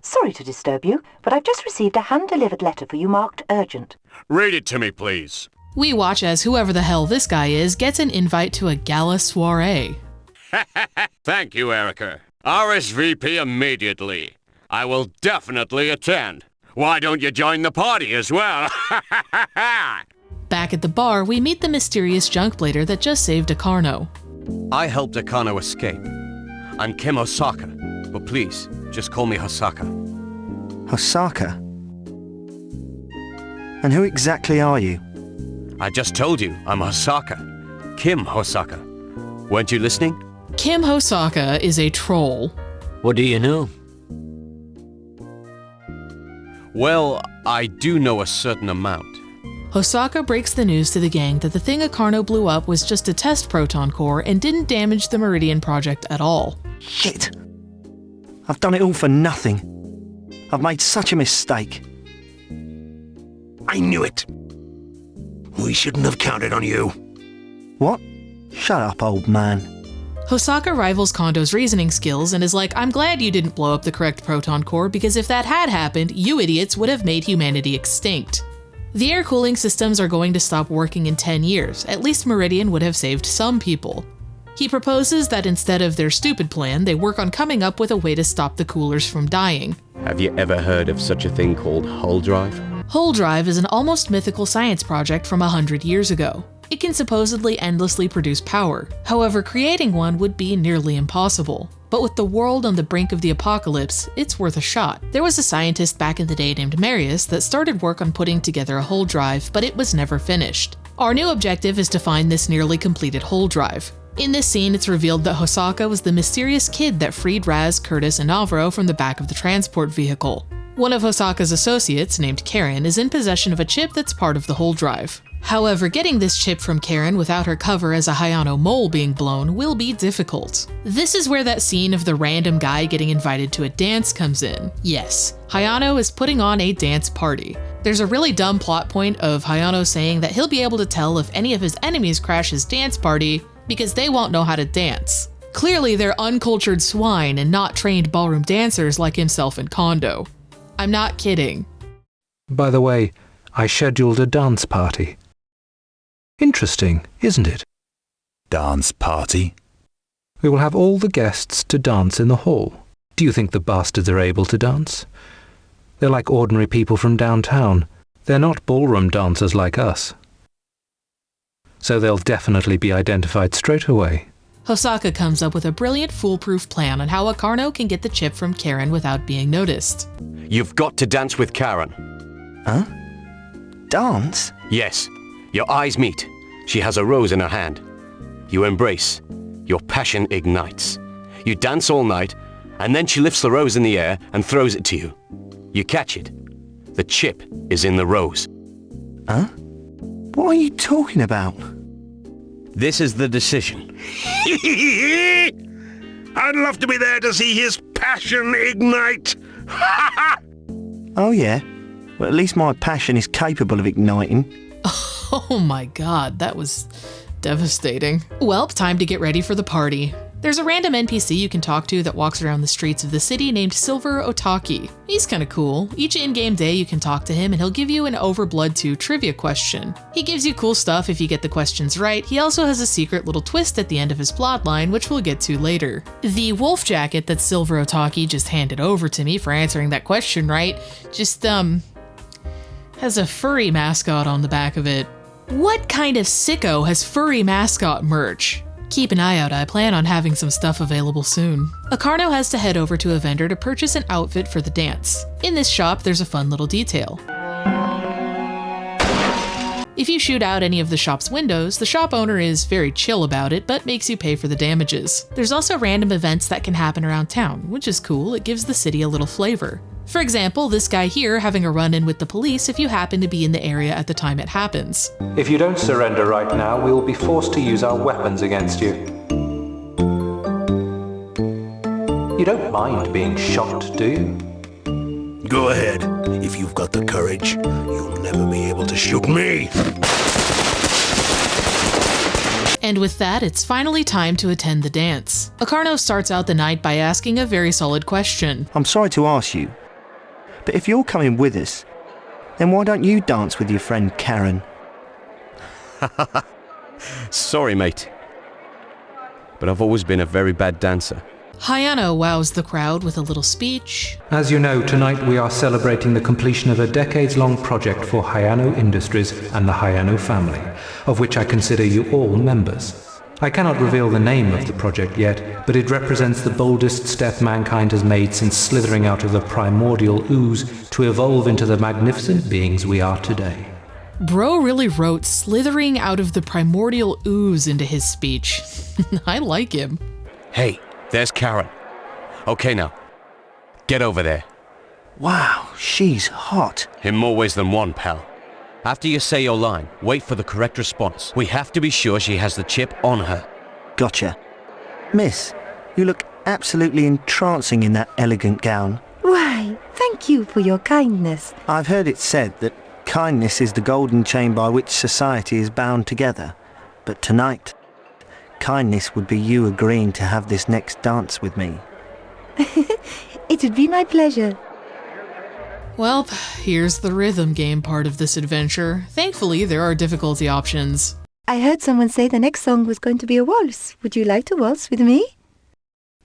Sorry to disturb you, but I've just received a hand-delivered letter for you marked urgent. Read it to me, please. We watch as whoever the hell this guy is gets an invite to a gala soiree. Thank you, Erica. RSVP immediately. I will definitely attend. Why don't you join the party as well? Back at the bar, we meet the mysterious junk blader that just saved Locarno. I helped Akano escape. I'm Kim Osaka, but please, just call me Hosaka. Hosaka? And who exactly are you? I just told you, I'm Hosaka. Kim Hosaka. Weren't you listening? Kim Hosaka is a troll. What do you know? Well, I do know a certain amount. Hosaka breaks the news to the gang that the thing Locarno blew up was just a test proton core and didn't damage the Meridian project at all. Shit! I've done it all for nothing. I've made such a mistake. I knew it. We shouldn't have counted on you. What? Shut up, old man. Hosaka rivals Kondo's reasoning skills and is like, I'm glad you didn't blow up the correct proton core because if that had happened, you idiots would have made humanity extinct. The air cooling systems are going to stop working in 10 years, at least Meridian would have saved some people. He proposes that instead of their stupid plan, they work on coming up with a way to stop the coolers from dying. Have you ever heard of such a thing called hull drive? Hull drive is an almost mythical science project from 100 years ago. It can supposedly endlessly produce power. However, creating one would be nearly impossible. But with the world on the brink of the apocalypse, it's worth a shot. There was a scientist back in the day named Marius that started work on putting together a hull drive, but it was never finished. Our new objective is to find this nearly completed hull drive. In this scene, it's revealed that Hosaka was the mysterious kid that freed Raz, Curtis, and Navarro from the back of the transport vehicle. One of Hosaka's associates, named Karen, is in possession of a chip that's part of the hull drive. However, getting this chip from Karen without her cover as a Hayano mole being blown will be difficult. This is where that scene of the random guy getting invited to a dance comes in. Yes, Hayano is putting on a dance party. There's a really dumb plot point of Hayano saying that he'll be able to tell if any of his enemies crash his dance party because they won't know how to dance. Clearly, they're uncultured swine and not trained ballroom dancers like himself and Kondo. I'm not kidding. By the way, I scheduled a dance party. Interesting, isn't it? Dance party? We will have all the guests to dance in the hall. Do you think the bastards are able to dance? They're like ordinary people from downtown. They're not ballroom dancers like us. So they'll definitely be identified straight away. Hosaka comes up with a brilliant foolproof plan on how Akarno can get the chip from Karen without being noticed. You've got to dance with Karen. Huh? Dance? Yes. Your eyes meet. She has a rose in her hand. You embrace. Your passion ignites. You dance all night, and then she lifts the rose in the air and throws it to you. You catch it. The chip is in the rose. Huh? What are you talking about? This is the decision. I'd love to be there to see his passion ignite. Oh yeah? Well, at least my passion is capable of igniting. Oh my god, that was devastating. Well, time to get ready for the party. There's a random NPC you can talk to that walks around the streets of the city named Silver Otaki. He's kinda cool. Each in-game day you can talk to him and he'll give you an OverBlood 2 trivia question. He gives you cool stuff if you get the questions right. He also has a secret little twist at the end of his plotline, which we'll get to later. The wolf jacket that Silver Otaki just handed over to me for answering that question right, just has a furry mascot on the back of it. What kind of sicko has furry mascot merch? Keep an eye out, I plan on having some stuff available soon. Akarno has to head over to a vendor to purchase an outfit for the dance. In this shop, there's a fun little detail. If you shoot out any of the shop's windows, the shop owner is very chill about it, but makes you pay for the damages. There's also random events that can happen around town, which is cool. It gives the city a little flavor. For example, this guy here having a run-in with the police if you happen to be in the area at the time it happens. If you don't surrender right now, we will be forced to use our weapons against you. You don't mind being shot, do you? Go ahead. If you've got the courage, you'll never be able to shoot me. And with that, it's finally time to attend the dance. Akarno starts out the night by asking a very solid question. I'm sorry to ask you, but if you're coming with us, then why don't you dance with your friend Karen? Sorry, mate. But I've always been a very bad dancer. Hayano wows the crowd with a little speech. As you know, tonight we are celebrating the completion of a decades-long project for Hayano Industries and the Hayano family, of which I consider you all members. I cannot reveal the name of the project yet, but it represents the boldest step mankind has made since slithering out of the primordial ooze to evolve into the magnificent beings we are today. Bro really wrote slithering out of the primordial ooze into his speech. I like him. Hey, there's Karen. Okay now, get over there. Wow, she's hot. In more ways than one, pal. After you say your line, wait for the correct response. We have to be sure she has the chip on her. Gotcha. Miss, you look absolutely entrancing in that elegant gown. Why, thank you for your kindness. I've heard it said that kindness is the golden chain by which society is bound together. But tonight, kindness would be you agreeing to have this next dance with me. It would be my pleasure. Well, here's the rhythm game part of this adventure. Thankfully, there are difficulty options. I heard someone say the next song was going to be a waltz. Would you like to waltz with me?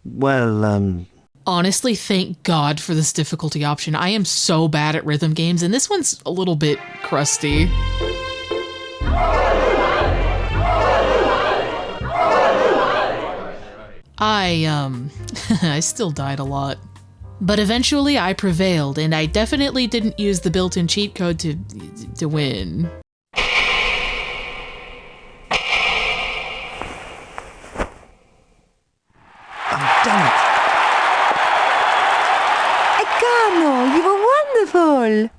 Well, Honestly, thank God for this difficulty option. I am so bad at rhythm games, and this one's a little bit crusty. I still died a lot. But eventually I prevailed, and I definitely didn't use the built-in cheat code to win. I've done it. Ekano, you were wonderful!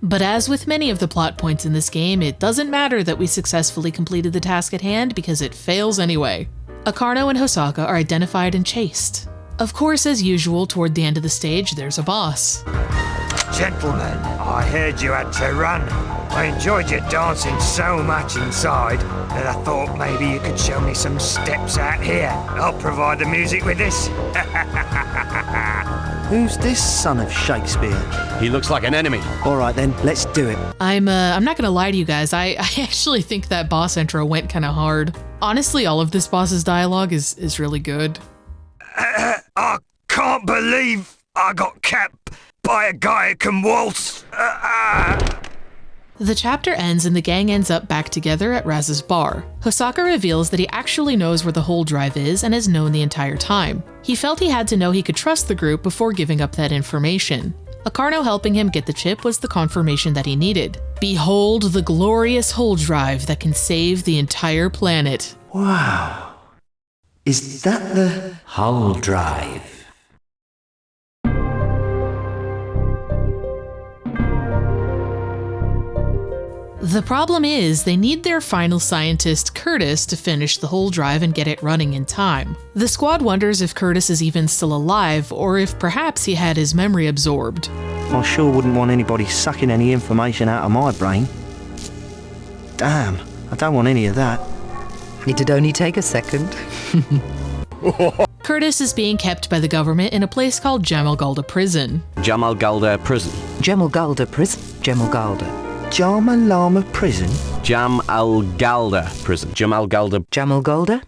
But as with many of the plot points in this game, it doesn't matter that we successfully completed the task at hand because it fails anyway. Akarno and Hosaka are identified and chased. Of course, as usual, toward the end of the stage, there's a boss. Gentlemen, I heard you had to run. I enjoyed your dancing so much inside that I thought maybe you could show me some steps out here. I'll provide the music with this. Who's this son of Shakespeare? He looks like an enemy. All right then, let's do it. I'm not gonna lie to you guys, I actually think that boss intro went kinda hard. Honestly, all of this boss's dialogue is really good. I can't believe I got capped by a guy who can waltz. The chapter ends and the gang ends up back together at Raz's bar. Hosaka reveals that he actually knows where the hold drive is and has known the entire time. He felt he had to know he could trust the group before giving up that information. Akarno helping him get the chip was the confirmation that he needed. Behold the glorious hold drive that can save the entire planet. Wow. Is that the Hull Drive. The problem is, they need their final scientist, Curtis, to finish the whole drive and get it running in time. The squad wonders if Curtis is even still alive, or if perhaps he had his memory absorbed. I sure wouldn't want anybody sucking any information out of my brain. Damn, I don't want any of that. It'd only take a second. Curtis is being kept by the government in a place called Jamalgalda Prison. Jamalgalda Prison. Jamalgalda Prison. Jamalgalda. Jamalama Prison? Jamalgalda Prison. Jamalgalda. Jamalgalda?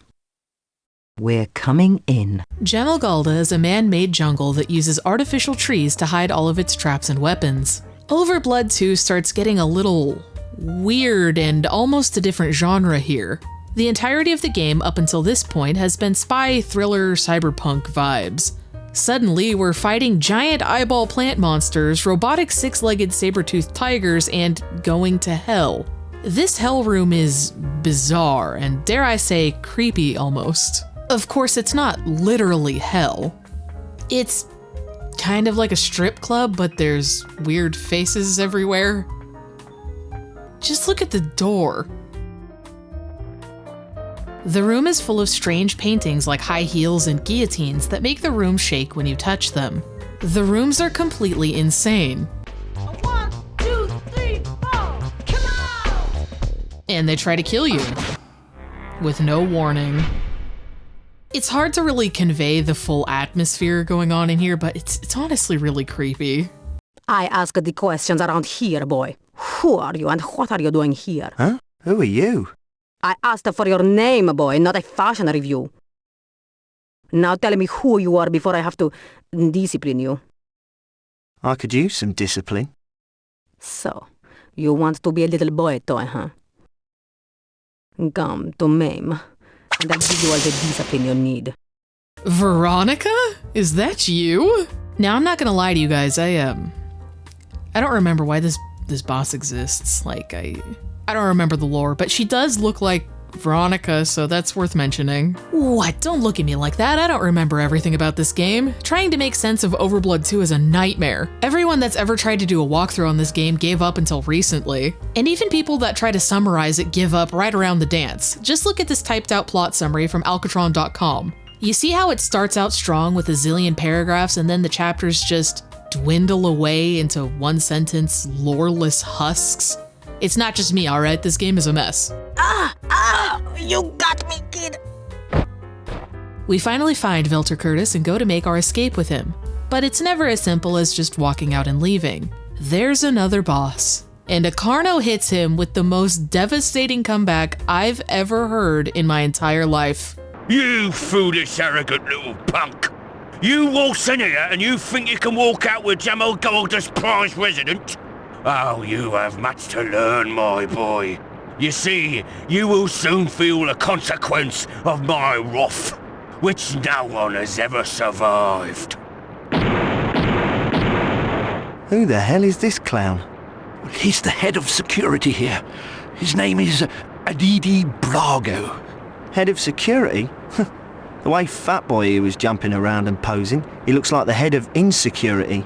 We're coming in. Jamalgalda is a man-made jungle that uses artificial trees to hide all of its traps and weapons. OverBlood 2 starts getting a little weird and almost a different genre here. The entirety of the game up until this point has been spy, thriller, cyberpunk vibes. Suddenly, we're fighting giant eyeball plant monsters, robotic six-legged saber-toothed tigers, and going to hell. This hell room is bizarre and, dare I say, creepy almost. Of course, it's not literally hell. It's kind of like a strip club, but there's weird faces everywhere. Just look at the door. The room is full of strange paintings like high heels and guillotines that make the room shake when you touch them. The rooms are completely insane. 1, 2, 3, 4, come on! And they try to kill you. With no warning. It's hard to really convey the full atmosphere going on in here, but it's honestly really creepy. I ask the questions around here, boy. Who are you and what are you doing here? Huh? Who are you? I asked for your name, boy, not a fashion review. Now tell me who you are before I have to discipline you. I could use some discipline. So, you want to be a little boy toy, huh? Come to Mame, and I'll give you all the discipline you need. Veronica? Is that you? Now, I'm not gonna lie to you guys, I don't remember why this boss exists. Like, I don't remember the lore, but she does look like Veronica, so that's worth mentioning. What? Don't look at me like that. I don't remember everything about this game. Trying to make sense of OverBlood 2 is a nightmare. Everyone that's ever tried to do a walkthrough on this game gave up until recently. And even people that try to summarize it give up right around the dance. Just look at this typed out plot summary from Alcatron.com. You see how it starts out strong with a zillion paragraphs and then the chapters just dwindle away into one sentence, loreless husks? It's not just me, alright? This game is a mess. You got me, kid. We finally find Velter Curtis and go to make our escape with him. But it's never as simple as just walking out and leaving. There's another boss. And Acarno hits him with the most devastating comeback I've ever heard in my entire life. You foolish, arrogant little punk! You waltz in here and you think you can walk out with Jamal Gold's prize resident? Oh, you have much to learn, my boy. You see, you will soon feel the consequence of my wrath, which no one has ever survived. Who the hell is this clown? He's the head of security here. His name is Adidi Brago. Head of security? The way Fat Boy here was jumping around and posing, he looks like the head of insecurity.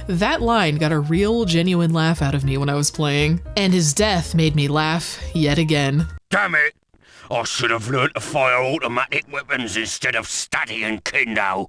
That line got a real, genuine laugh out of me when I was playing, and his death made me laugh yet again. Damn it! I should have learnt to fire automatic weapons instead of studying kendo.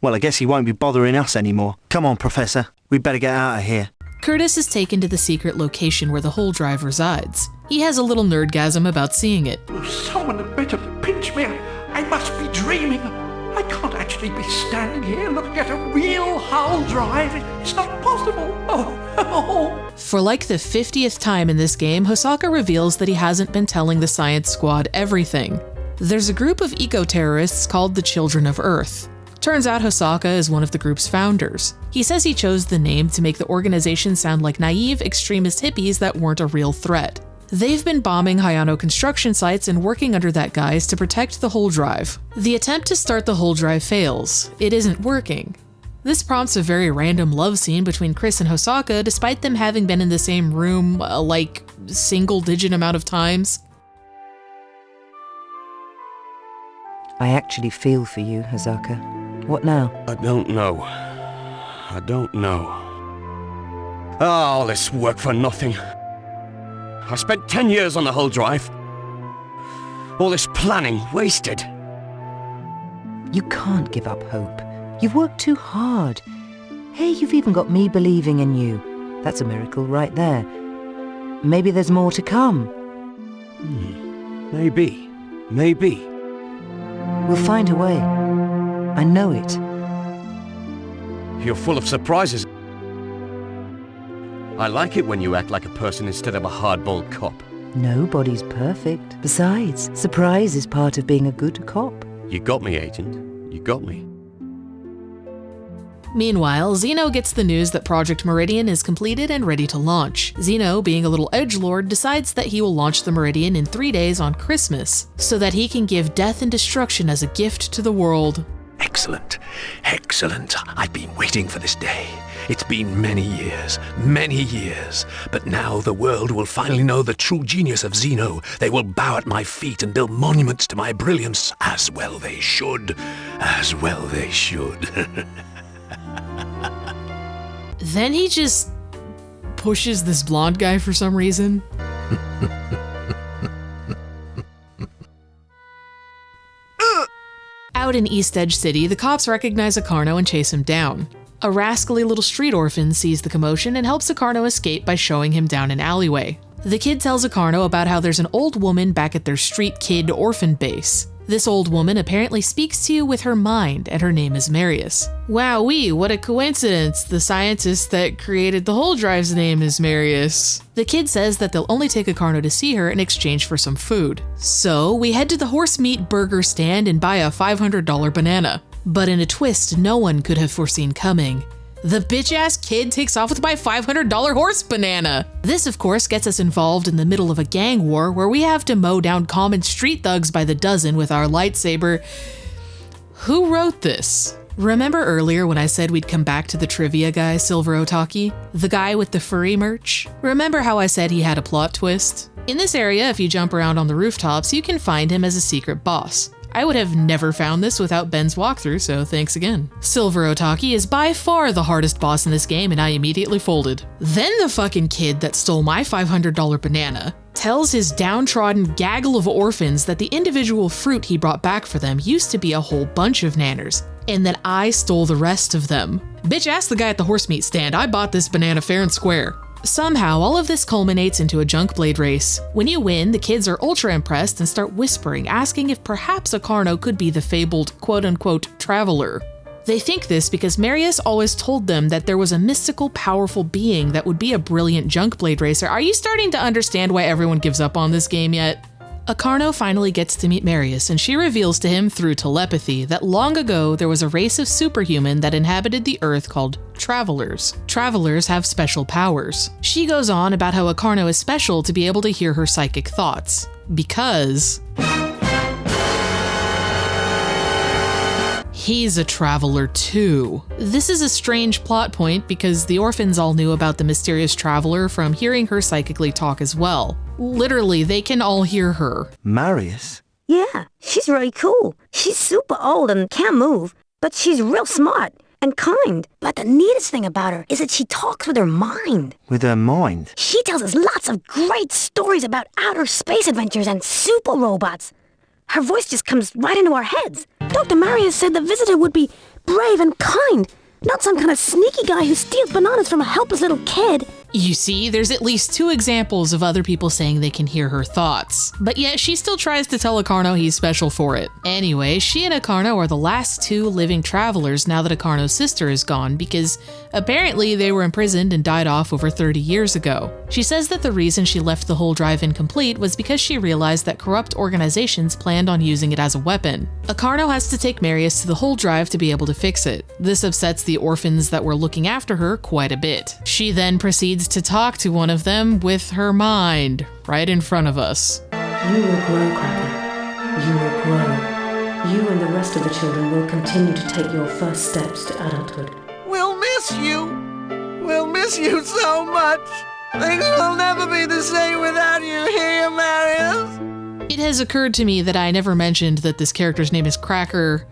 Well, I guess he won't be bothering us anymore. Come on, Professor. We'd better get out of here. Curtis is taken to the secret location where the whole drive resides. He has a little nerdgasm about seeing it. Someone had better pinch me. I must be dreaming. I can't actually be standing here looking at a real Hull drive. It's not possible. Oh. For like the 50th time in this game, Hosaka reveals that he hasn't been telling the science squad everything. There's a group of eco-terrorists called the Children of Earth. Turns out Hosaka is one of the group's founders. He says he chose the name to make the organization sound like naive, extremist hippies that weren't a real threat. They've been bombing Hayano construction sites and working under that guise to protect the Hull Drive. The attempt to start the Hull Drive fails. It isn't working. This prompts a very random love scene between Chris and Hosaka, despite them having been in the same room, like, single-digit amount of times. I actually feel for you, Hosaka. What now? I don't know. All this work for nothing. I spent 10 years on the Hull Drive. All this planning wasted. You can't give up hope. You've worked too hard. Hey, you've even got me believing in you. That's a miracle right there. Maybe there's more to come. Maybe. We'll find a way. I know it. You're full of surprises. I like it when you act like a person instead of a hardball cop. Nobody's perfect. Besides, surprise is part of being a good cop. You got me, Agent. You got me. Meanwhile, Zeno gets the news that Project Meridian is completed and ready to launch. Zeno, being a little edgelord, decides that he will launch the Meridian in 3 days on Christmas, so that he can give death and destruction as a gift to the world. Excellent. I've been waiting for this day. It's been many years, but now the world will finally know the true genius of Zeno. They will bow at my feet and build monuments to my brilliance. As well they should. Then he just pushes this blonde guy for some reason. Out in East Edge City, the cops recognize Acarno and chase him down. A rascally little street orphan sees the commotion and helps Acarno escape by showing him down an alleyway. The kid tells Acarno about how there's an old woman back at their street kid orphan base. This old woman apparently speaks to you with her mind, and her name is Marius. Wowee, what a coincidence! The scientist that created the Hull Drive's name is Marius. The kid says that they'll only take Acarno to see her in exchange for some food. So we head to the horse meat burger stand and buy a $500 banana. But in a twist no one could have foreseen coming, the bitch-ass kid takes off with my $500 horse banana! This, of course, gets us involved in the middle of a gang war where we have to mow down common street thugs by the dozen with our lightsaber. Who wrote this? Remember earlier when I said we'd come back to the trivia guy, Silver Otaki? The guy with the furry merch? Remember how I said he had a plot twist? In this area, if you jump around on the rooftops, you can find him as a secret boss. I would have never found this without Ben's walkthrough, so thanks again. Silver Otaki is by far the hardest boss in this game, and I immediately folded. Then the fucking kid that stole my $500 banana tells his downtrodden gaggle of orphans that the individual fruit he brought back for them used to be a whole bunch of nanners, and that I stole the rest of them. Bitch, ask the guy at the horse meat stand. I bought this banana fair and square. Somehow, all of this culminates into a junk blade race. When you win, the kids are ultra impressed and start whispering, asking if perhaps Acarno could be the fabled quote-unquote traveler. They think this because Marius always told them that there was a mystical, powerful being that would be a brilliant junk blade racer. Are you starting to understand why everyone gives up on this game yet? Acarno finally gets to meet Marius, and she reveals to him through telepathy that long ago there was a race of superhuman that inhabited the Earth called Travelers. Travelers have special powers. She goes on about how Acarno is special to be able to hear her psychic thoughts. Because he's a traveler too. This is a strange plot point because the orphans all knew about the mysterious traveler from hearing her psychically talk as well. Literally, they can all hear her. Marius? Yeah, she's really cool. She's super old and can't move, but she's real smart and kind. But the neatest thing about her is that she talks with her mind. With her mind? She tells us lots of great stories about outer space adventures and super robots. Her voice just comes right into our heads. Dr. Marius said the visitor would be brave and kind, not some kind of sneaky guy who steals bananas from a helpless little kid. You see, there's at least 2 examples of other people saying they can hear her thoughts. But yet, she still tries to tell Acarno he's special for it. Anyway, she and Acarno are the last 2 living travelers now that Acarno's sister is gone, because apparently they were imprisoned and died off over 30 years ago. She says that the reason she left the whole drive incomplete was because she realized that corrupt organizations planned on using it as a weapon. Acarno has to take Marius to the whole drive to be able to fix it. This upsets the orphans that were looking after her quite a bit. She then proceeds to talk to one of them with her mind, right in front of us. You will grow, Cracker. You will grow. You and the rest of the children will continue to take your first steps to adulthood. We'll miss you. We'll miss you so much. Things will never be the same without you here, Marius. It has occurred to me that I never mentioned that this character's name is Cracker,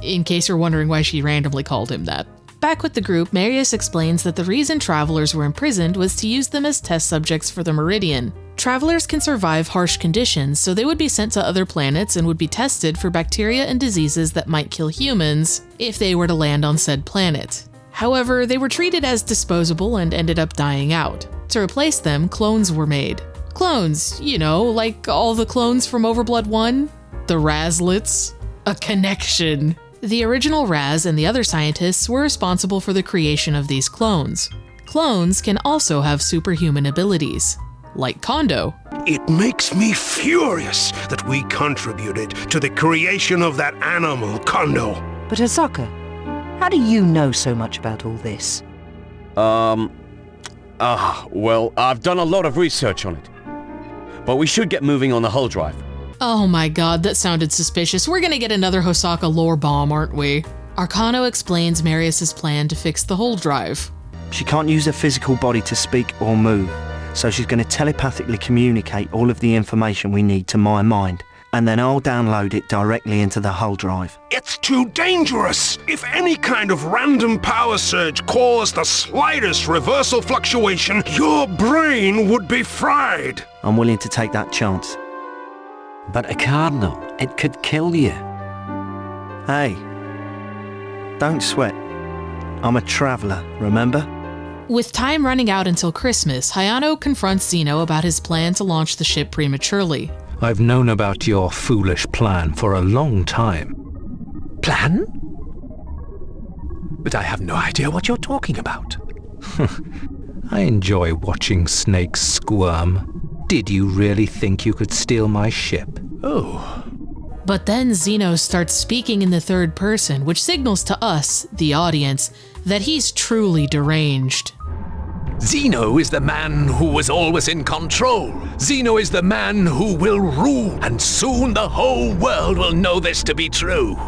in case you're wondering why she randomly called him that. Back with the group, Marius explains that the reason travelers were imprisoned was to use them as test subjects for the Meridian. Travelers can survive harsh conditions, so they would be sent to other planets and would be tested for bacteria and diseases that might kill humans if they were to land on said planet. However, they were treated as disposable and ended up dying out. To replace them, clones were made. Clones, you know, like all the clones from OverBlood 1? The Razlets? A connection. The original Raz and the other scientists were responsible for the creation of these clones. Clones can also have superhuman abilities, like Kondo. It makes me furious that we contributed to the creation of that animal, Kondo. But Osaka, how do you know so much about all this? Well, I've done a lot of research on it. But we should get moving on the hull drive. Oh my god, that sounded suspicious. We're gonna get another Hosaka lore bomb, aren't we? Arcano explains Marius's plan to fix the hull drive. She can't use her physical body to speak or move, so she's going to telepathically communicate all of the information we need to my mind, and then I'll download it directly into the hull drive. It's too dangerous! If any kind of random power surge caused the slightest reversal fluctuation, your brain would be fried! I'm willing to take that chance. But Acarno, it could kill you. Hey, don't sweat. I'm a traveler, remember? With time running out until Christmas, Hayano confronts Zeno about his plan to launch the ship prematurely. I've known about your foolish plan for a long time. Plan? But I have no idea what you're talking about. I enjoy watching snakes squirm. Did you really think you could steal my ship? Oh. But then Zeno starts speaking in the third person, which signals to us, the audience, that he's truly deranged. Zeno is the man who was always in control. Zeno is the man who will rule, and soon the whole world will know this to be true.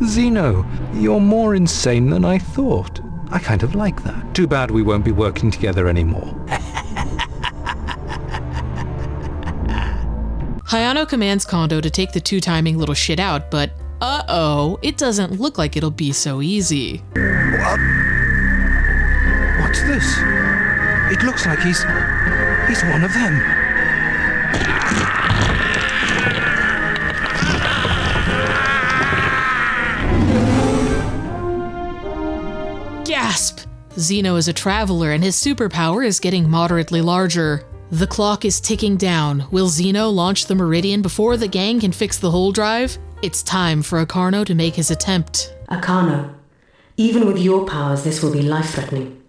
Zeno, you're more insane than I thought. I kind of like that. Too bad we won't be working together anymore. Hayano commands Kondo to take the two-timing little shit out, but uh-oh, it doesn't look like it'll be so easy. What's this? It looks like he's one of them. Gasp! Zeno is a traveler and his superpower is getting moderately larger. The clock is ticking down. Will Zeno launch the Meridian before the gang can fix the hull drive? It's time for Acarno to make his attempt. Acarno, even with your powers, this will be life-threatening.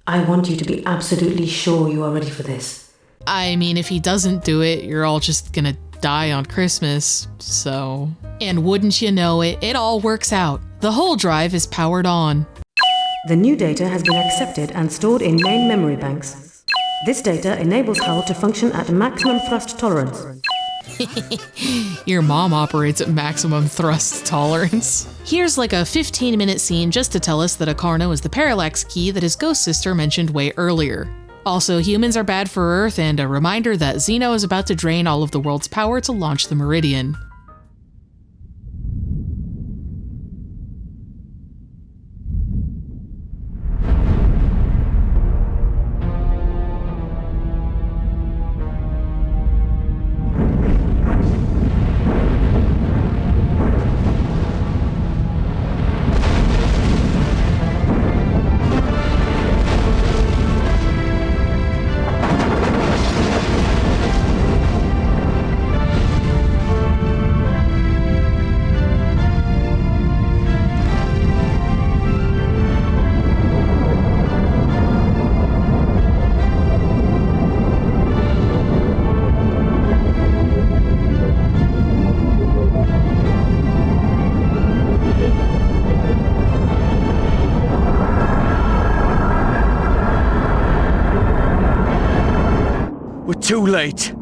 I want you to be absolutely sure you are ready for this. I mean, if he doesn't do it, you're all just gonna die on Christmas, so... And wouldn't you know it, it all works out. The hull drive is powered on. The new data has been accepted and stored in main memory banks. This data enables hull to function at maximum thrust tolerance. Your mom operates at maximum thrust tolerance. Here's like a 15-minute scene just to tell us that Acarno is the parallax key that his ghost sister mentioned way earlier. Also, humans are bad for Earth, and a reminder that Zeno is about to drain all of the world's power to launch the Meridian. Too late.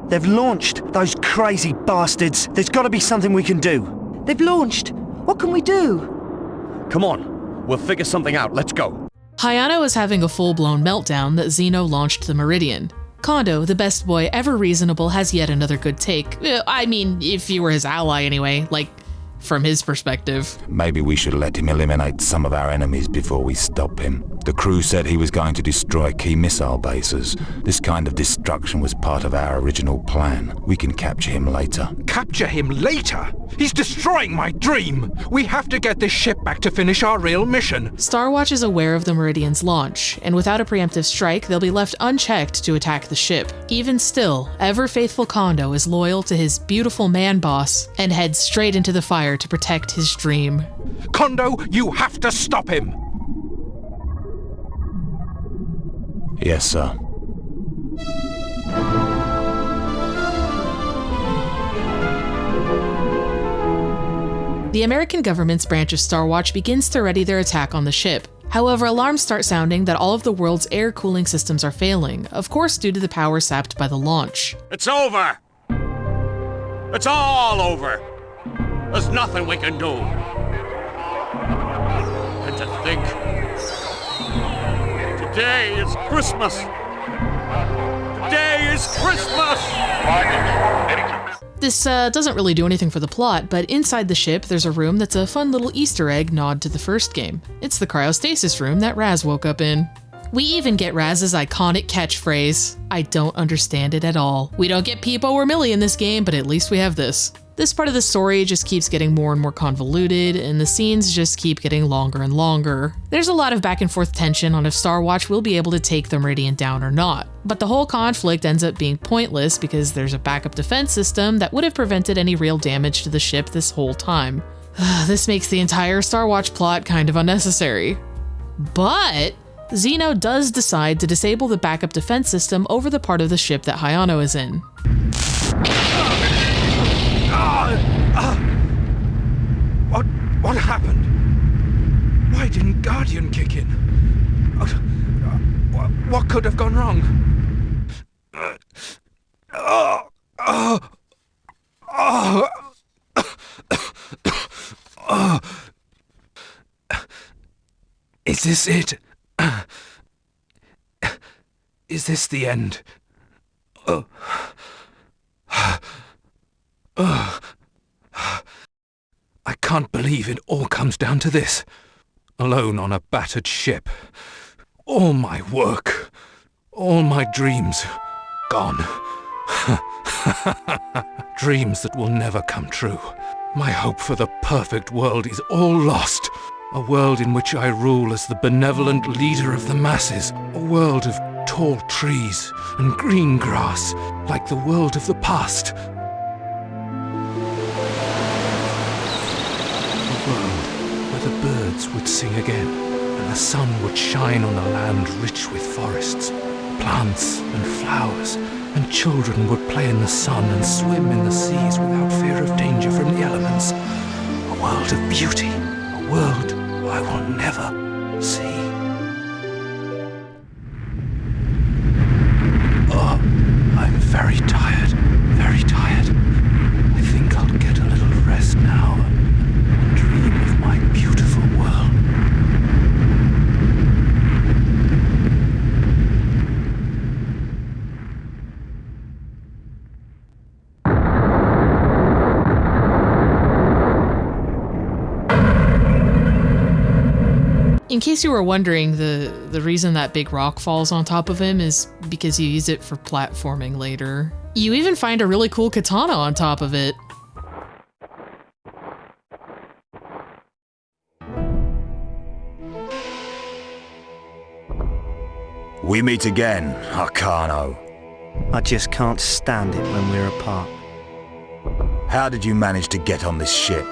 They've launched, those crazy bastards. There's got to be something we can do. They've launched. What can we do? Come on, we'll figure something out. Let's go. Hayano is having a full-blown meltdown that Zeno launched the Meridian. Kondo, the best boy ever reasonable, has yet another good take. I mean, if you were his ally anyway, like, from his perspective. Maybe we should let him eliminate some of our enemies before we stop him. The crew said he was going to destroy key missile bases. This kind of destruction was part of our original plan. We can capture him later. Capture him later? He's destroying my dream! We have to get this ship back to finish our real mission. Starwatch is aware of the Meridian's launch, and without a preemptive strike, they'll be left unchecked to attack the ship. Even still, ever-faithful Kondo is loyal to his beautiful man-boss and heads straight into the fire to protect his dream. Kondo, you have to stop him! Yes, sir. The American government's branch of Starwatch begins to ready their attack on the ship. However, alarms start sounding that all of the world's air cooling systems are failing, of course due to the power sapped by the launch. It's over! It's all over! There's nothing we can do. And to think, today is Christmas! Today is Christmas! This doesn't really do anything for the plot, but inside the ship there's a room that's a fun little Easter egg nod to the first game. It's the cryostasis room that Raz woke up in. We even get Raz's iconic catchphrase, "I don't understand it at all." We don't get Pipo or Millie in this game, but at least we have this. This part of the story just keeps getting more and more convoluted, and the scenes just keep getting longer and longer. There's a lot of back and forth tension on if Starwatch will be able to take the Meridian down or not, but the whole conflict ends up being pointless because there's a backup defense system that would have prevented any real damage to the ship this whole time. This makes the entire Starwatch plot kind of unnecessary. But Zeno does decide to disable the backup defense system over the part of the ship that Hayano is in. What happened? Why didn't Guardian kick in? What could have gone wrong? Is this it? Is this the end? I can't believe it all comes down to this. Alone on a battered ship. All my work, all my dreams, gone. Dreams that will never come true. My hope for the perfect world is all lost. A world in which I rule as the benevolent leader of the masses. A world of tall trees and green grass, like the world of the past. A world where the birds would sing again, and the sun would shine on a land rich with forests, plants and flowers, and children would play in the sun and swim in the seas without fear of danger from the elements. A world of beauty, a world I will never see. Oh, I'm very tired, very tired. I think I'll get a little rest now and dream of my beautiful world. In case you were wondering, the reason that big rock falls on top of him is because you use it for platforming later. You even find a really cool katana on top of it. We meet again, Arcano. I just can't stand it when we're apart. How did you manage to get on this ship?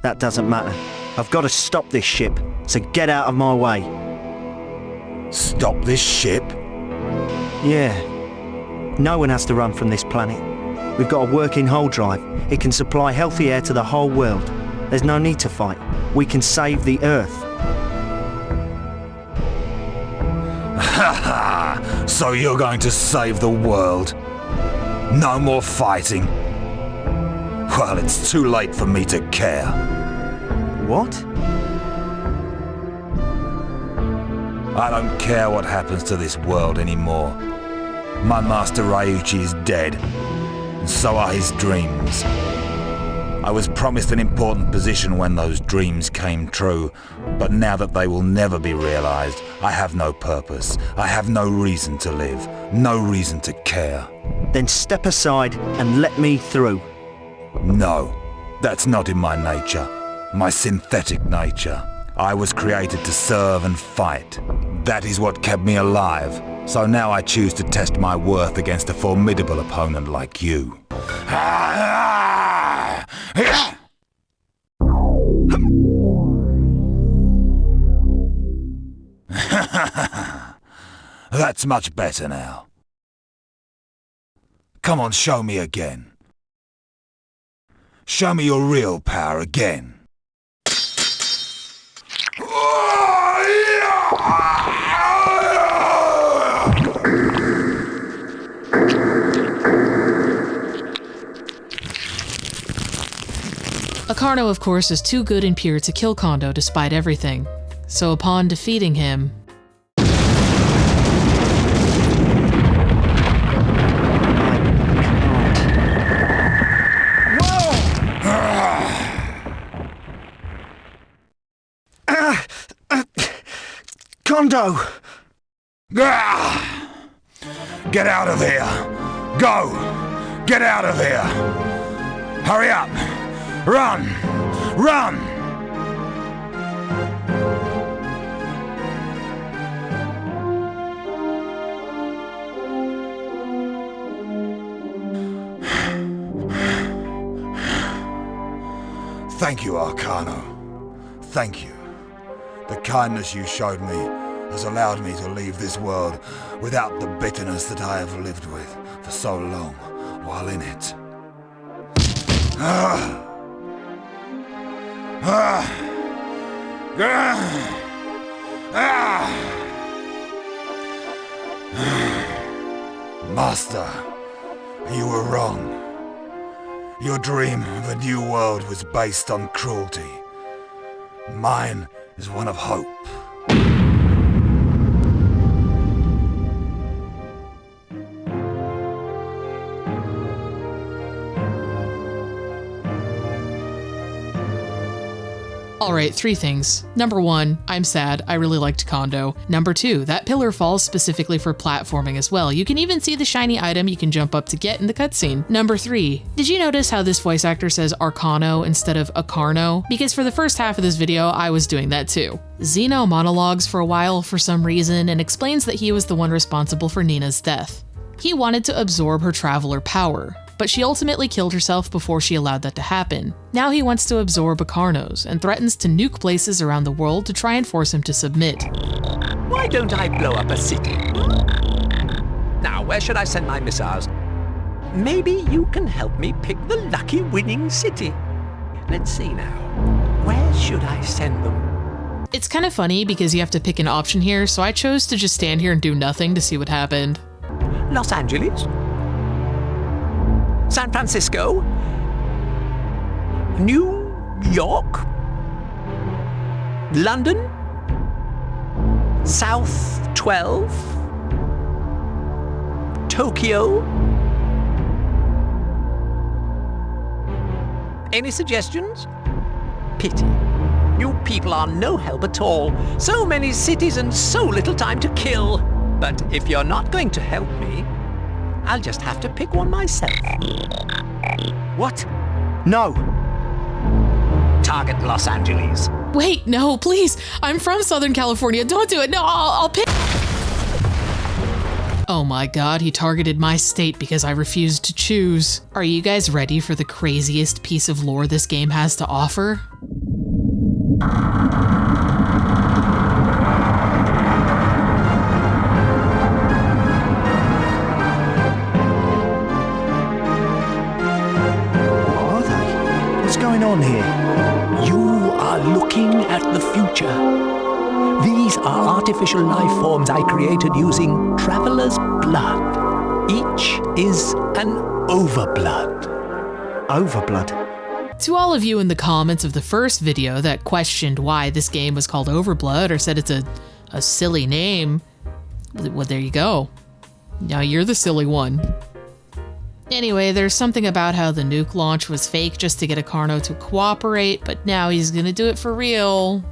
That doesn't matter. I've got to stop this ship, so get out of my way. Stop this ship? Yeah. No one has to run from this planet. We've got a working hull drive. It can supply healthy air to the whole world. There's no need to fight. We can save the Earth. Ha ha! So you're going to save the world? No more fighting? Well, it's too late for me to care. What? I don't care what happens to this world anymore. My master Ryuichi is dead, and so are his dreams. I was promised an important position when those dreams came true, but now that they will never be realized, I have no purpose. I have no reason to live, no reason to care. Then step aside and let me through. No, that's not in my nature. My synthetic nature. I was created to serve and fight. That is what kept me alive. So now I choose to test my worth against a formidable opponent like you. That's much better now. Come on, show me again. Show me your real power again. Arcano, of course, is too good and pure to kill Kondo despite everything. So upon defeating him, Kondo! Get out of here! Go! Get out of here! Hurry up! Run! Run! Thank you, Arcano. Thank you. The kindness you showed me has allowed me to leave this world without the bitterness that I have lived with for so long while in it. Master, you were wrong. Your dream of a new world was based on cruelty. Mine is one of hope. Alright, 3 things. Number 1, I'm sad, I really liked Kondo. Number 2, that pillar falls specifically for platforming as well. You can even see the shiny item you can jump up to get in the cutscene. Number 3, did you notice how this voice actor says Arcano instead of Acarno? Because for the first half of this video, I was doing that too. Zeno monologues for a while for some reason and explains that he was the one responsible for Nina's death. He wanted to absorb her traveler power, but she ultimately killed herself before she allowed that to happen. Now he wants to absorb Acarno's and threatens to nuke places around the world to try and force him to submit. Why don't I blow up a city? Now, where should I send my missiles? Maybe you can help me pick the lucky winning city. Let's see now. Where should I send them? It's kind of funny because you have to pick an option here, so I chose to just stand here and do nothing to see what happened. Los Angeles? San Francisco? New York? London? South 12? Tokyo? Any suggestions? Pity. You people are no help at all. So many cities and so little time to kill. But if you're not going to help me, I'll just have to pick one myself. What? No! Target Los Angeles. Wait, no, please. I'm from Southern California. Don't do it. No, I'll pick. Oh my god, he targeted my state because I refused to choose. Are you guys ready for the craziest piece of lore this game has to offer? What's going on here? You are looking at the future. These are artificial life forms I created using traveler's blood. Each is an overblood. Overblood? To all of you in the comments of the first video that questioned why this game was called OverBlood or said it's a silly name, well, there you go. Now you're the silly one. Anyway, there's something about how the nuke launch was fake just to get Acarno to cooperate, but now he's gonna do it for real.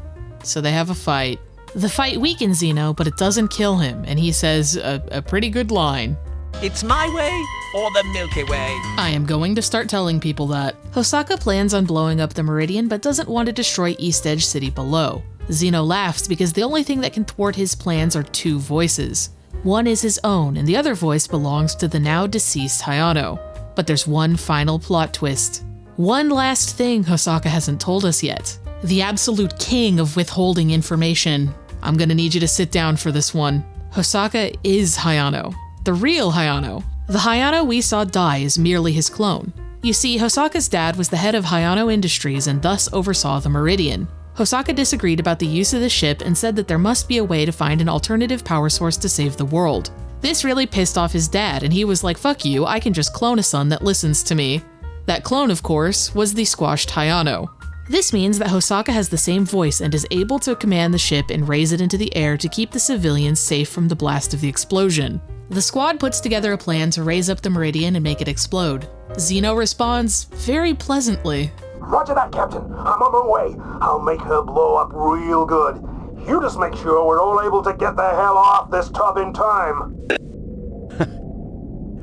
So they have a fight. The fight weakens Zeno, but it doesn't kill him, and he says a pretty good line. It's my way or the Milky Way. I am going to start telling people that. Hosaka plans on blowing up the Meridian, but doesn't want to destroy East Edge City below. Zeno laughs because the only thing that can thwart his plans are 2 voices. One is his own, and the other voice belongs to the now deceased Hayano. But there's one final plot twist. One last thing Hosaka hasn't told us yet. The absolute king of withholding information. I'm gonna need you to sit down for this one. Hosaka is Hayano. The real Hayano. The Hayano we saw die is merely his clone. You see, Hosaka's dad was the head of Hayano Industries and thus oversaw the Meridian. Hosaka disagreed about the use of the ship and said that there must be a way to find an alternative power source to save the world. This really pissed off his dad, and he was like, fuck you, I can just clone a son that listens to me. That clone, of course, was the squashed Hayano. This means that Hosaka has the same voice and is able to command the ship and raise it into the air to keep the civilians safe from the blast of the explosion. The squad puts together a plan to raise up the Meridian and make it explode. Zeno responds very pleasantly. Roger that, Captain. I'm on my way. I'll make her blow up real good. You just make sure we're all able to get the hell off this tub in time.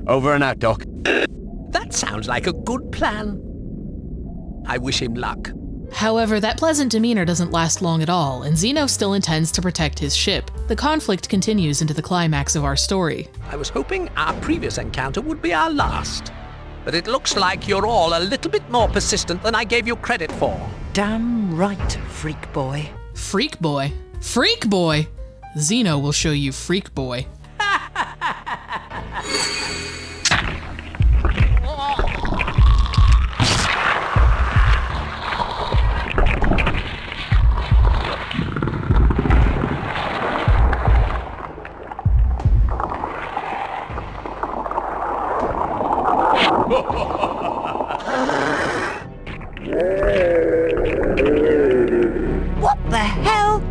Over and out, Doc. That sounds like a good plan. I wish him luck. However, that pleasant demeanor doesn't last long at all, and Zeno still intends to protect his ship. The conflict continues into the climax of our story. I was hoping our previous encounter would be our last. But it looks like you're all a little bit more persistent than I gave you credit for. Damn right, freak boy. Freak boy? Freak boy! Zeno will show you freak boy. What the hell?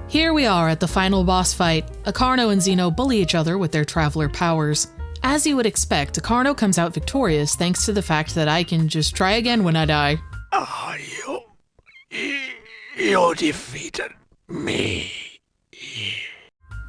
Here we are at the final boss fight. Acarno and Zeno bully each other with their traveler powers. As you would expect, Acarno comes out victorious thanks to the fact that I can just try again when I die. Are you You defeated me.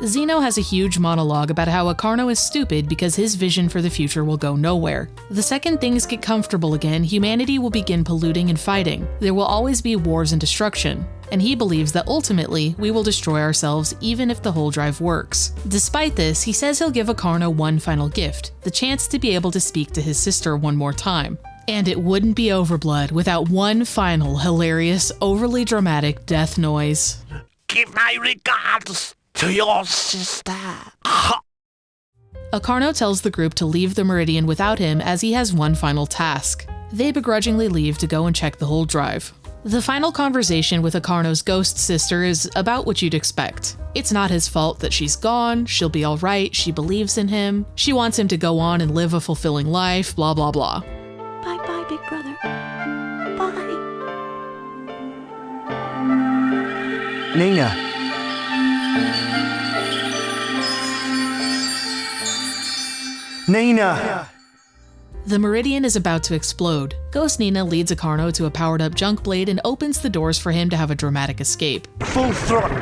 Zeno has a huge monologue about how Acarno is stupid because his vision for the future will go nowhere. The second things get comfortable again, humanity will begin polluting and fighting. There will always be wars and destruction. And he believes that ultimately, we will destroy ourselves even if the whole drive works. Despite this, he says he'll give Acarno one final gift, the chance to be able to speak to his sister one more time. And it wouldn't be OverBlood without one final, hilarious, overly dramatic death noise. Give my regards to your sister. Acarno tells the group to leave the Meridian without him as he has one final task. They begrudgingly leave to go and check the hold drive. The final conversation with Acarno's ghost sister is about what you'd expect. It's not his fault that she's gone, she'll be alright, she believes in him, she wants him to go on and live a fulfilling life, blah blah blah. Bye-bye, big brother. Bye. Nina. Nina! The Meridian is about to explode. Ghost Nina leads Acarno to a powered-up junk blade and opens the doors for him to have a dramatic escape. Full throttle!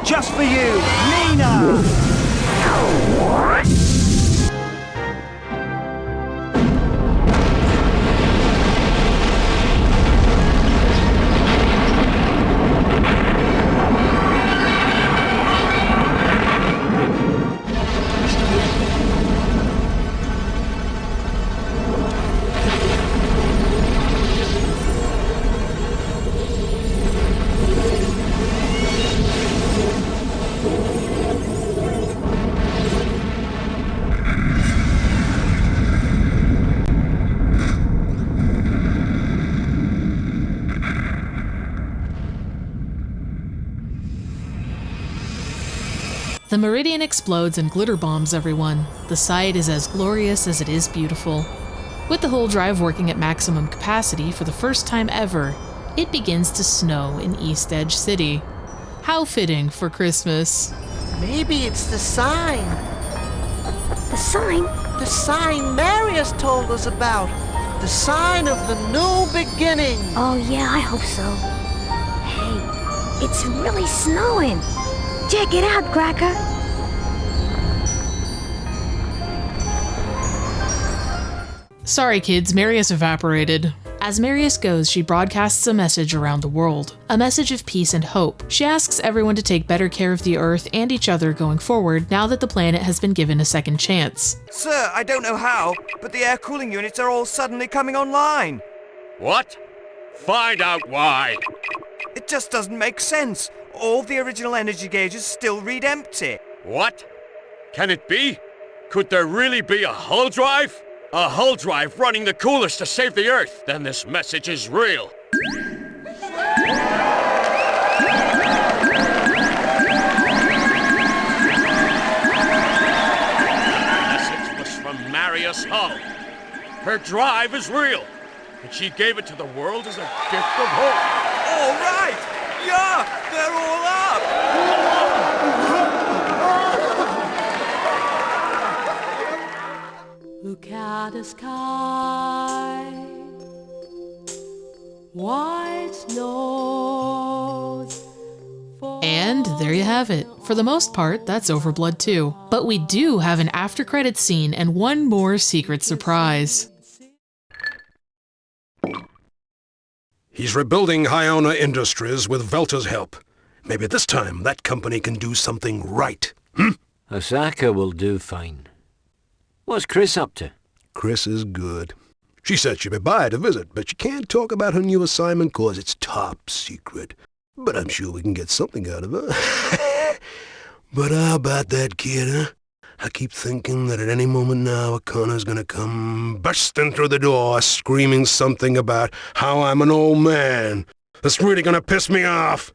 Just for you, Nina! The Meridian explodes and glitter bombs everyone. The sight is as glorious as it is beautiful. With the whole drive working at maximum capacity for the first time ever, it begins to snow in East Edge City. How fitting for Christmas. Maybe it's the sign. The sign? The sign Marius told us about. The sign of the new beginning. Oh yeah, I hope so. Hey, it's really snowing. Check it out, Cracker. Sorry kids, Marius evaporated. As Marius goes, she broadcasts a message around the world. A message of peace and hope. She asks everyone to take better care of the Earth and each other going forward now that the planet has been given a second chance. Sir, I don't know how, but the air cooling units are all suddenly coming online. What? Find out why. It just doesn't make sense. All the original energy gauges still read empty. What? Can it be? Could there really be a hull drive? A hull drive running the coolers to save the Earth? Then this message is real. The message was from Marius Hull. Her drive is real, and she gave it to the world as a gift of hope. All right! Yeah, they're all up! Look at the sky, white snows. And there you have it. For the most part, that's OverBlood 2. But we do have an after-credits scene and one more secret surprise. He's rebuilding Hyona Industries with Velta's help. Maybe this time that company can do something right. Osaka will do fine. What's Chris up to? Chris is good. She said she'd be by to visit, but she can't talk about her new assignment cause it's top secret. But I'm sure we can get something out of her. But how about that kid, huh? I keep thinking that at any moment now, O'Connor's gonna come bursting through the door, screaming something about how I'm an old man. That's really gonna piss me off.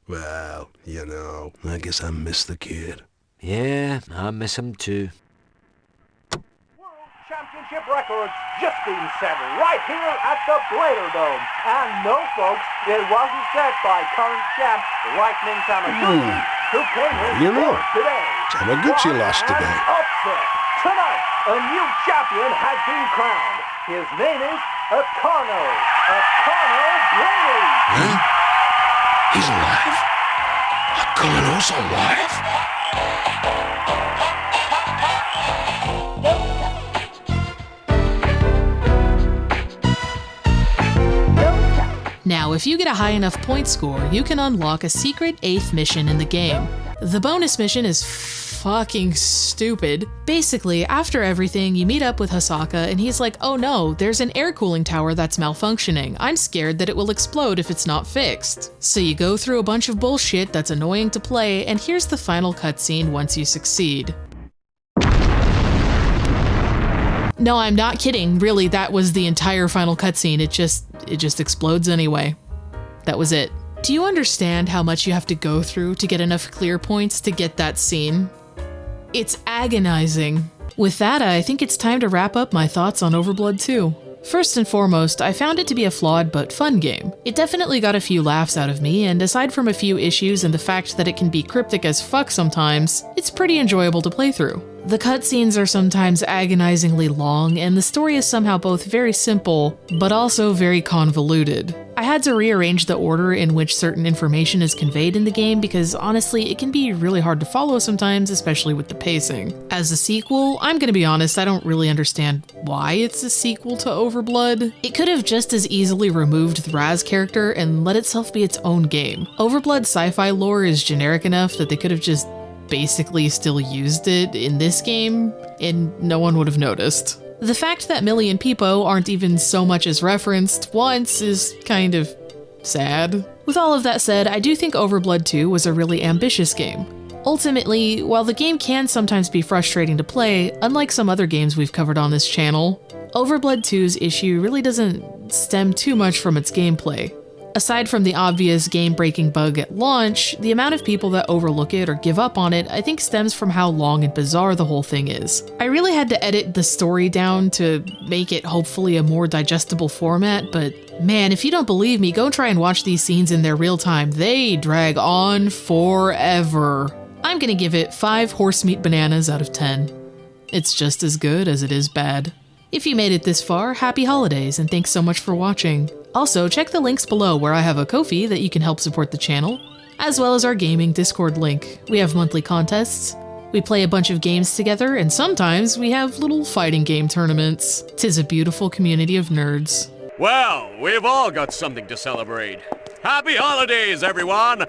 Well, you know, I guess I miss the kid. Yeah, I miss him too. Championship records just been set right here at the Blader Dome. And no, folks, it wasn't set by current champ Lightning Tamaguchi, who came in today. Tamaguchi lost today. Upset. Tonight, a new champion has been crowned. His name is Econo Brady! Huh? He's alive? Econo's alive? Now, if you get a high enough point score, you can unlock a secret 8th mission in the game. The bonus mission is fucking stupid. Basically, after everything, you meet up with Hasaka and he's like, oh no, there's an air cooling tower that's malfunctioning. I'm scared that it will explode if it's not fixed. So you go through a bunch of bullshit that's annoying to play, and here's the final cutscene once you succeed. No, I'm not kidding. Really, that was the entire final cutscene. It just explodes anyway. That was it. Do you understand how much you have to go through to get enough clear points to get that scene? It's agonizing. With that, I think it's time to wrap up my thoughts on OverBlood 2. First and foremost, I found it to be a flawed but fun game. It definitely got a few laughs out of me, and aside from a few issues and the fact that it can be cryptic as fuck sometimes, it's pretty enjoyable to play through. The cutscenes are sometimes agonizingly long, and the story is somehow both very simple, but also very convoluted. I had to rearrange the order in which certain information is conveyed in the game because honestly, it can be really hard to follow sometimes, especially with the pacing. As a sequel, I'm gonna be honest, I don't really understand why it's a sequel to OverBlood. It could have just as easily removed the Raz character and let itself be its own game. OverBlood sci-fi lore is generic enough that they could have just basically still used it in this game, and no one would have noticed. The fact that Millie and Pipo aren't even so much as referenced once is kind of sad. With all of that said, I do think OverBlood 2 was a really ambitious game. Ultimately, while the game can sometimes be frustrating to play, unlike some other games we've covered on this channel, OverBlood 2's issue really doesn't stem too much from its gameplay. Aside from the obvious game-breaking bug at launch, the amount of people that overlook it or give up on it I think stems from how long and bizarre the whole thing is. I really had to edit the story down to make it hopefully a more digestible format, but man, if you don't believe me, go try and watch these scenes in their real time. They drag on forever. I'm gonna give it 5 horsemeat bananas out of 10. It's just as good as it is bad. If you made it this far, happy holidays and thanks so much for watching. Also, check the links below where I have a Ko-fi that you can help support the channel, as well as our gaming Discord link. We have monthly contests, we play a bunch of games together, and sometimes we have little fighting game tournaments. 'Tis a beautiful community of nerds. Well, we've all got something to celebrate. Happy holidays, everyone!